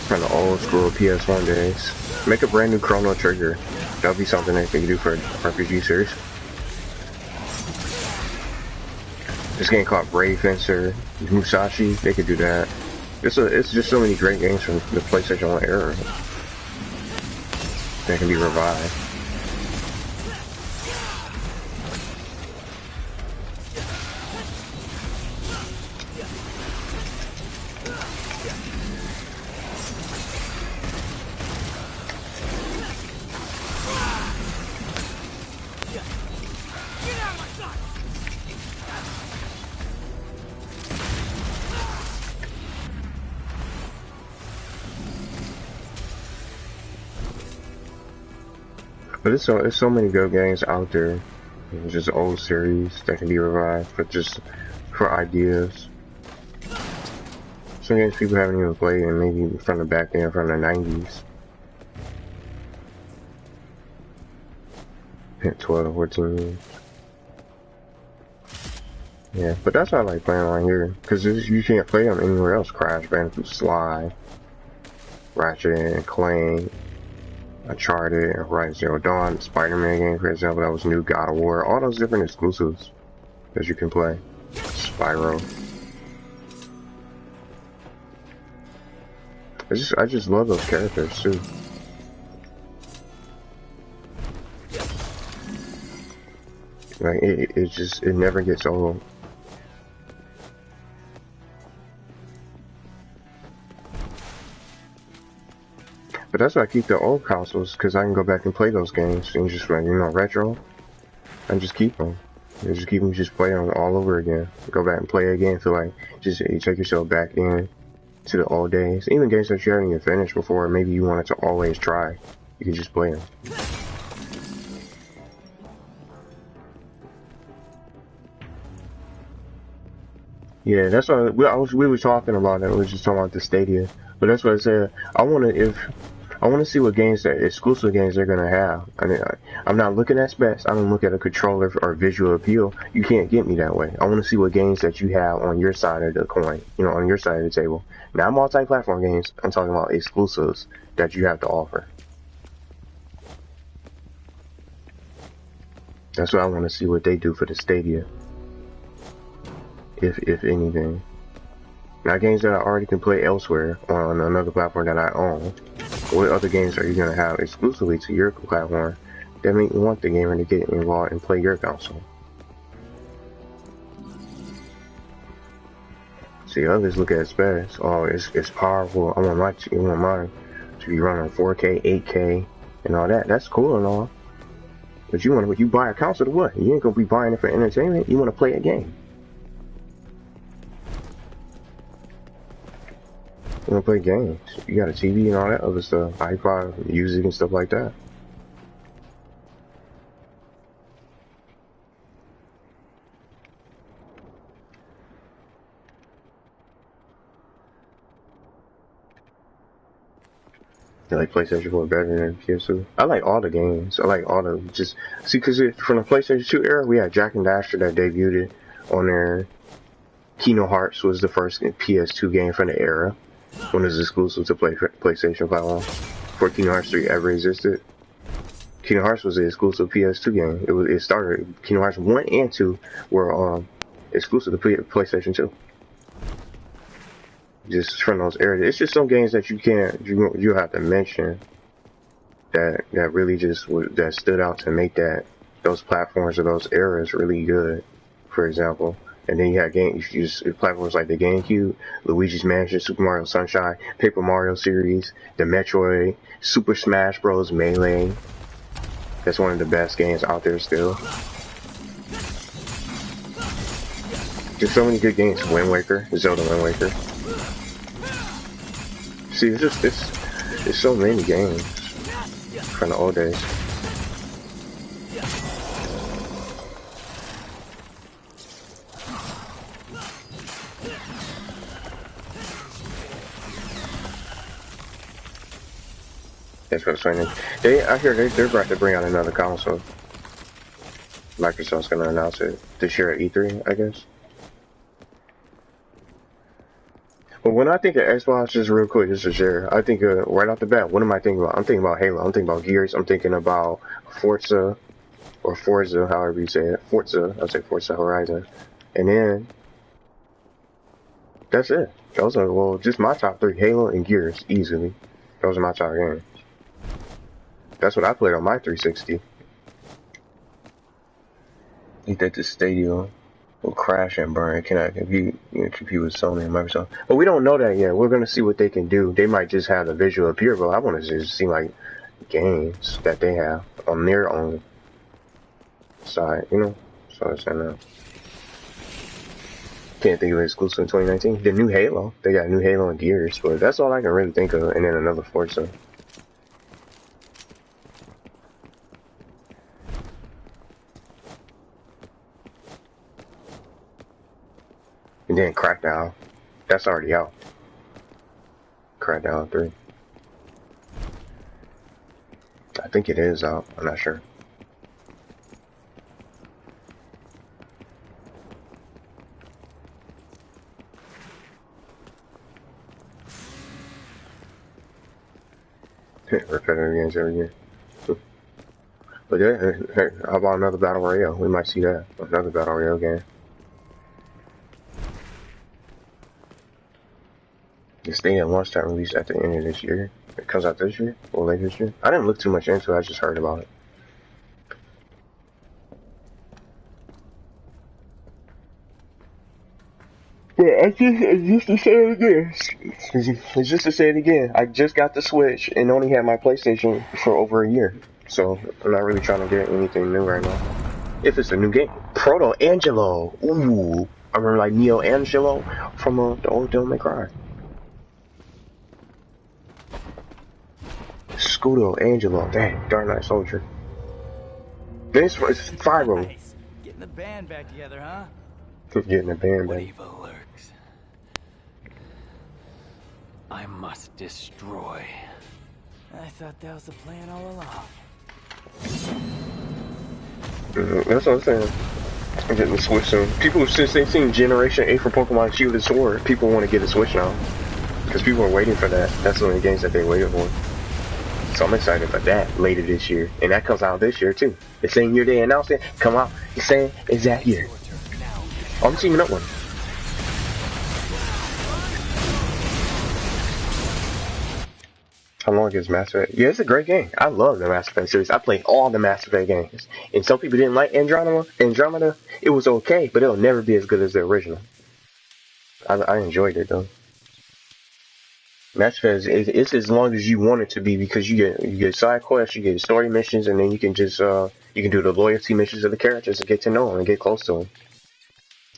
Speaker 3: From the old school PS1 days. Make a brand new Chrono Trigger. That would be something they could do for an RPG series. This game called Brave Fencer, Musashi, they could do that. It's just so many great games from the PlayStation 1 era that can be revived. But there's so many good games out there, just old series that can be revived, but just for ideas. Some games people haven't even played, and maybe from the back end, from the 90s. 12 or 14 years. Yeah, but that's why I like playing on here, because you can't play them anywhere else. Crash Bandicoot, Sly, Ratchet and Clank, Uncharted, Horizon Zero Dawn, Spider-Man game, for example, that was new, God of War, all those different exclusives that you can play. Spyro. I just love those characters too. Like it never gets old. But that's why I keep the old consoles, because I can go back and play those games and just like, you know, retro, and just keep them. And just keep them, just play them all over again. Go back and play again, feel like just you take yourself back in to the old days. Even games that you haven't even finished before, maybe you wanted to always try, you can just play them. Yeah, that's what we were talking about it. We were just talking about the Stadia, but that's what I said. I want to see what games that exclusive games they're gonna have. I mean, I'm not looking at specs. I don't look at a controller or visual appeal. You can't get me that way. I want to see what games that you have on your side of the coin. You know, on your side of the table. Not multi-platform games. I'm talking about exclusives that you have to offer. That's what I want to see what they do for the Stadia. If anything. Now games that I already can play elsewhere on another platform that I own. What other games are you going to have exclusively to your platform that make you want the gamer to get involved and play your console? See, others look at specs. Oh, it's powerful. I want mine to be running 4K, 8K, and all that. That's cool and all. But you buy a console to what? You ain't gonna be buying it for entertainment. You want to play a game. You want to play games. You got a TV and all that other stuff. iPod, music and stuff like that. I like PlayStation 4 better than PS2. I like all the games. I like all the because from the PlayStation 2 era, we had Jack and Daxter that debuted on there. Kingdom Hearts was the first PS2 game from the era. When it was exclusive to PlayStation platform. Before Kingdom Hearts 3 ever existed. Kingdom Hearts was an exclusive PS2 game. It started, Kingdom Hearts 1 and 2 were exclusive to PlayStation 2. Just from those eras. It's just some games that you have to mention that really that stood out to make those platforms or those eras really good, for example. And then you had platforms like the GameCube, Luigi's Mansion, Super Mario Sunshine, Paper Mario series, the Metroid, Super Smash Bros. Melee. That's one of the best games out there still. There's so many good games. Wind Waker, Zelda Wind Waker. See, it's so many games from the old days. That's what's funny. I hear they're about to bring out another console. Microsoft's gonna announce it this year at E3, I guess. But when I think of Xbox, just real quick, just to share, I think right off the bat, what am I thinking about? I'm thinking about Halo. I'm thinking about Gears. I'm thinking about Forza, or Forza, however you say it. I'll say Forza Horizon. And then that's it. Those are just my top three: Halo and Gears, easily. Those are my top games. That's what I played on my 360. I think that the Stadia will crash and burn. Cannot compete with Sony and Microsoft. But we don't know that yet. We're gonna see what they can do. They might just have the visual appeal, but I want to just see like games that they have on their own side, you know. So I'm saying that. Can't think of an exclusive in 2019. The new Halo. They got new Halo and Gears, but that's all I can really think of. And then another Forza. And then Crackdown. That's already out. Crackdown 3. I think it is out. I'm not sure. Repetitive games every year. But yeah, hey, how about another Battle Royale? We might see that. Another Battle Royale game. it's day and launch time release at the end of this year. It comes out this year or later this year. I didn't look too much into it. I just heard about it. Yeah, just to say it again. It's just to say it again. I just got the Switch and only had my PlayStation for over a year. So I'm not really trying to get anything new right now. If it's a new game. Proto Angelo. Ooh. I remember like Neo Angelo from the old Devil May Cry. Scudo Angelo. Dang, Dark Knight Soldier. This was Fyro.
Speaker 8: Nice. Getting the band back together, huh?
Speaker 3: Getting the band
Speaker 2: What
Speaker 3: back.
Speaker 2: evil lurks? I must destroy.
Speaker 8: I thought that was the plan all along.
Speaker 3: That's what I'm saying. I'm getting the Switch soon. People, since they've seen Generation 8 for Pokemon Shield and Sword, people want to get a Switch now. Because people are waiting for that. That's one of the games that they waited for. So I'm excited for that later this year. And that comes out this year too. The same year they announced it, come out the same exact year. Oh, I'm teaming up one. How long is Mass Effect? Yeah, it's a great game. I love the Mass Effect series. I played all the Mass Effect games. And some people didn't like Andromeda. It was okay, but it'll never be as good as the original. I enjoyed it though. Mass Effect it's as long as you want it to be because you get side quests, you get story missions, and then you can just you can do the loyalty missions of the characters and get to know them and get close to them.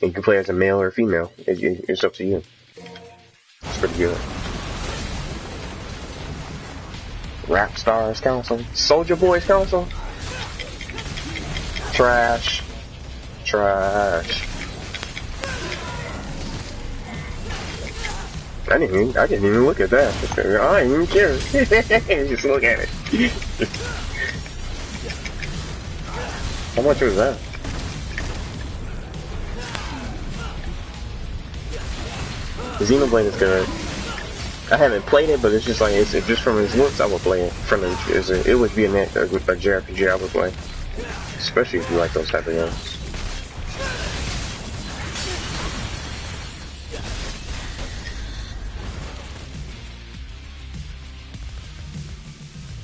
Speaker 3: And you can play as a male or a female. It's up to you. It's pretty good. Rap Stars Council, Soldier Boys Council. Trash. I didn't even look at that. I didn't even care. Just look at it. How much was that? Xenoblade is good. I haven't played it, but it's just like it's just from its looks. I will play it. It would be a JRPG I would play, especially if you like those type of games.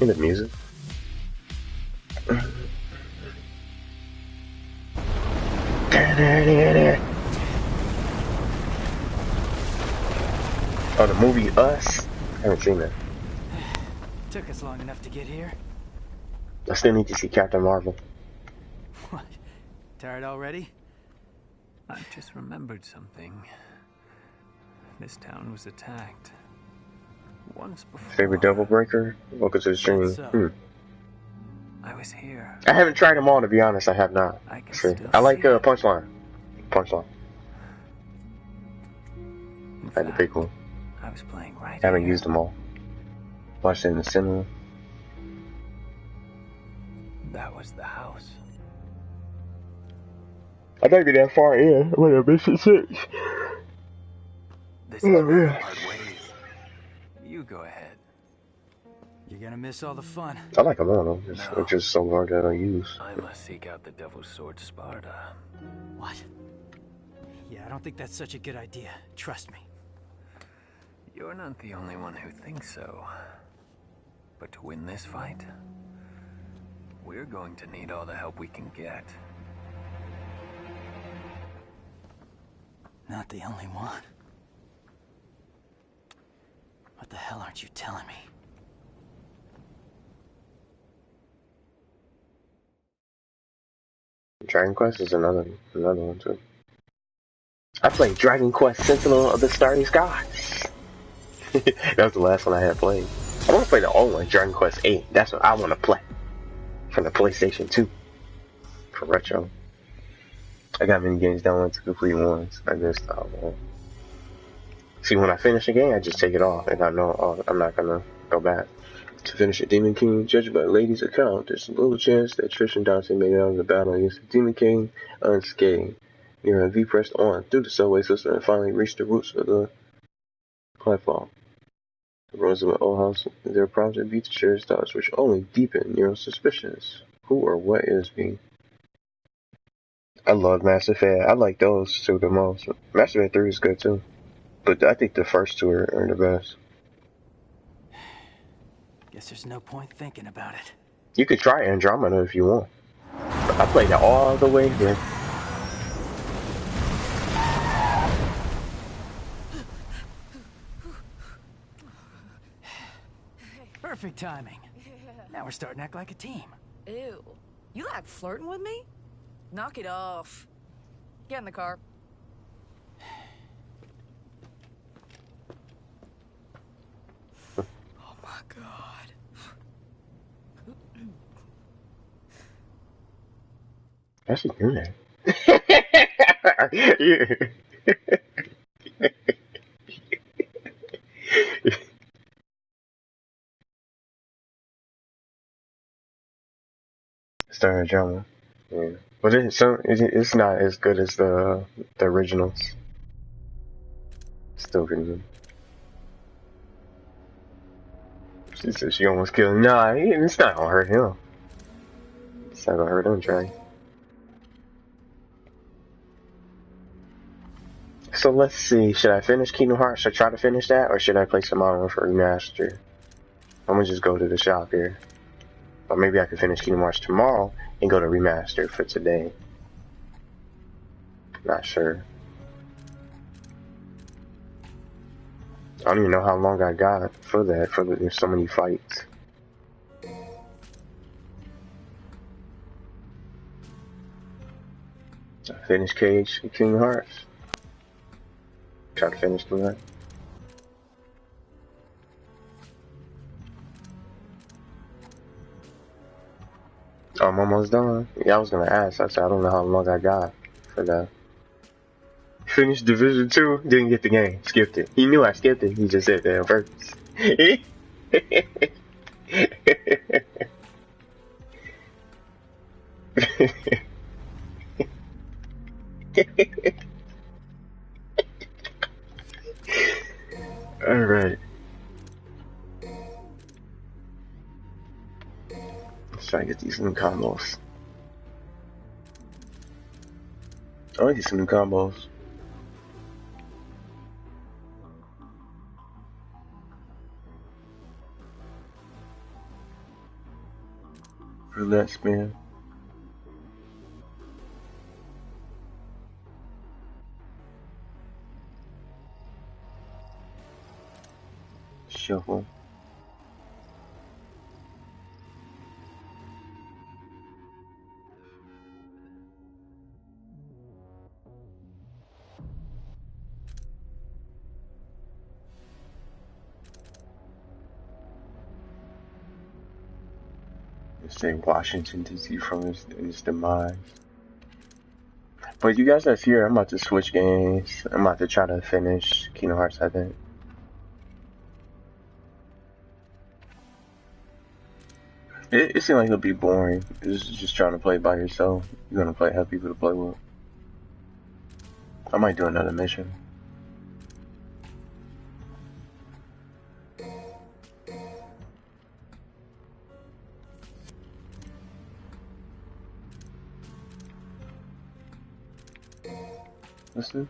Speaker 3: In the music. Oh, the movie Us? I haven't seen that.
Speaker 8: Took us long enough to get here.
Speaker 3: I still need to see Captain Marvel.
Speaker 8: What? Tired already?
Speaker 2: I've just remembered something. This town was attacked. Once before.
Speaker 3: Favorite Devil Breaker? Welcome to the stream.
Speaker 8: So.
Speaker 2: I was here.
Speaker 3: I haven't tried them all, to be honest. I have not. I like Punchline. That'd be pretty cool.
Speaker 2: I was playing right
Speaker 3: I haven't
Speaker 2: here.
Speaker 3: used them all. Watched it in the cinema.
Speaker 2: That was the house.
Speaker 3: I don't get that far in. Wait a Mission 6.
Speaker 2: This is where the hard ways. You go ahead.
Speaker 8: You're gonna miss all the fun.
Speaker 3: I like them all, though. It's just so hard that I use.
Speaker 2: I must seek out the Devil's Sword Sparta.
Speaker 8: What? Yeah, I don't think that's such a good idea. Trust me.
Speaker 2: You're not the only one who thinks so. But to win this fight, we're going to need all the help we can get.
Speaker 8: Not the only one. What the hell aren't you telling me?
Speaker 3: Dragon Quest is another one too. I played Dragon Quest Sentinel of the Starry Skies. That was the last one I had played. I want to play the old one, Dragon Quest 8. That's what I want to play. From the PlayStation 2. For retro. I got many games downloaded to complete once. I just see, when I finish a game, I just take it off. And I know I'm not going to go back. To finish a Demon King, judged by Lady's account, there's a little chance that Trish and Dante made it out of the battle against the Demon King unscathed. Nero and V pressed on through the subway system and finally reached the roots of the platform. The ruins of an old house, their project beat the sheriff's thoughts, which only deepened Nero's suspicions. Who or what is being? I love Mass Effect. I like those two the most. Mass Effect 3 is good too. But I think the first two are the best.
Speaker 8: Guess there's no point thinking about it.
Speaker 3: You could try Andromeda if you want. I played it all the way here.
Speaker 8: Perfect timing. Now we're starting to act like a team.
Speaker 5: Ew. You like flirting with me? Knock it off. Get in the car. Oh my god.
Speaker 3: That's just doing that. Star drama. Yeah. But it's not as good as the originals. Still pretty good. She said she almost killed him. Nah, it's not gonna hurt him. It's not gonna hurt him, Trey. So let's see. Should I finish Kingdom Hearts? Should I try to finish that, or should I play some other one for remaster? I'm gonna just go to the shop here. Or maybe I could finish Kingdom Hearts tomorrow and go to remaster for today. Not sure. I don't even know how long I got for that. There's so many fights. I finished Kingdom Hearts. Try to finish Kingdom Hearts. I'm almost done. Yeah, I was gonna ask. I said I don't know how long I got for that. Finished Division 2, didn't get the game. Skipped it. He knew I skipped it. He just said that on purpose. Alright. Let's try to get these new combos. I want to get some new combos. Roulette spin. Shuffle. Say Washington D.C. from his demise. But you guys that's here, I'm about to switch games. I'm about to try to finish Kingdom Hearts, I think. It seems like it'll be boring. It's just trying to play by yourself. You're gonna have people to play with. I might do another mission. Let's see.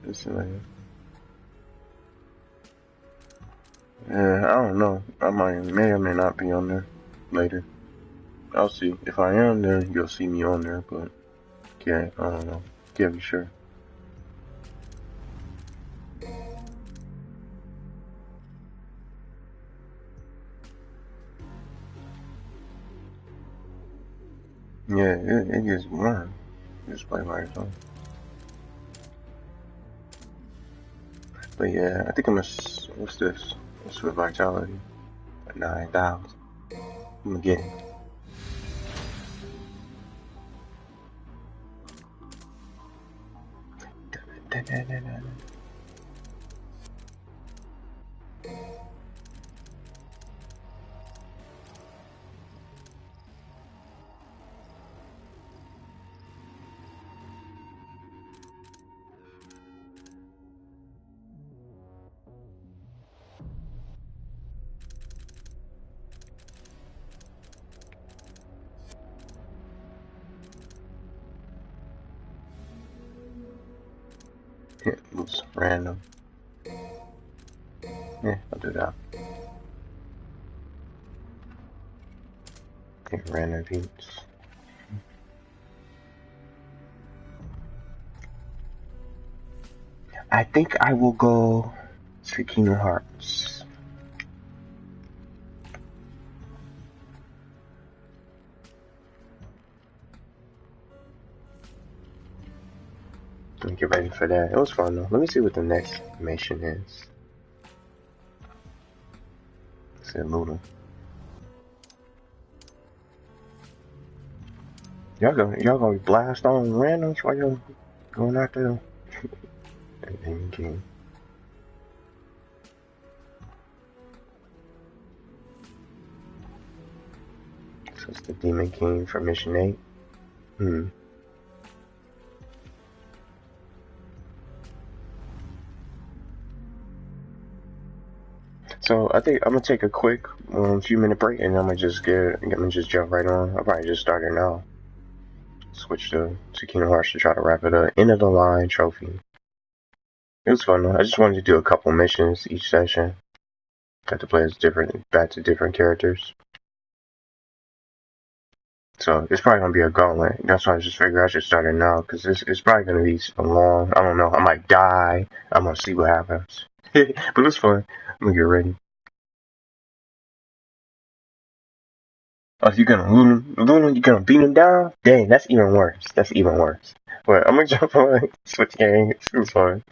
Speaker 3: Let's see later. Yeah, I don't know. I may or may not be on there later. I'll see. If I am, then you'll see me on there, but yeah, I don't know. Can't be sure. Yeah, it gets boring. Just play by yourself. But yeah, I think I'm gonna, what's this? What's with Vitality? 9,000. I'm gonna get it. It was random. Yeah, I'll do that. Okay, random beats. I think I will go to Kingdom Hearts. Let me get ready for that. It was fun though. Let me see what the next mission is. Let's see, Luna. Y'all gonna blast on randoms while y'all going after them? Demon King. So it's the Demon King for Mission 8. So I think I'm gonna take a quick few minute break and I'm gonna just jump right on. I'll probably just start it now. Switch to Kingdom Hearts to try to wrap it up. End of the line trophy. It was fun though. I just wanted to do a couple missions each session. Got to play as back to different characters. So it's probably gonna be a gauntlet. That's why I just figured I should start it now because it's probably gonna be long. I don't know. I might die. I'm gonna see what happens. But it's fun. I'm gonna get ready. Oh, you're gonna Luna, you're gonna beat him down? Dang, that's even worse. That's even worse. But I'm gonna jump on, switch games. It was fun.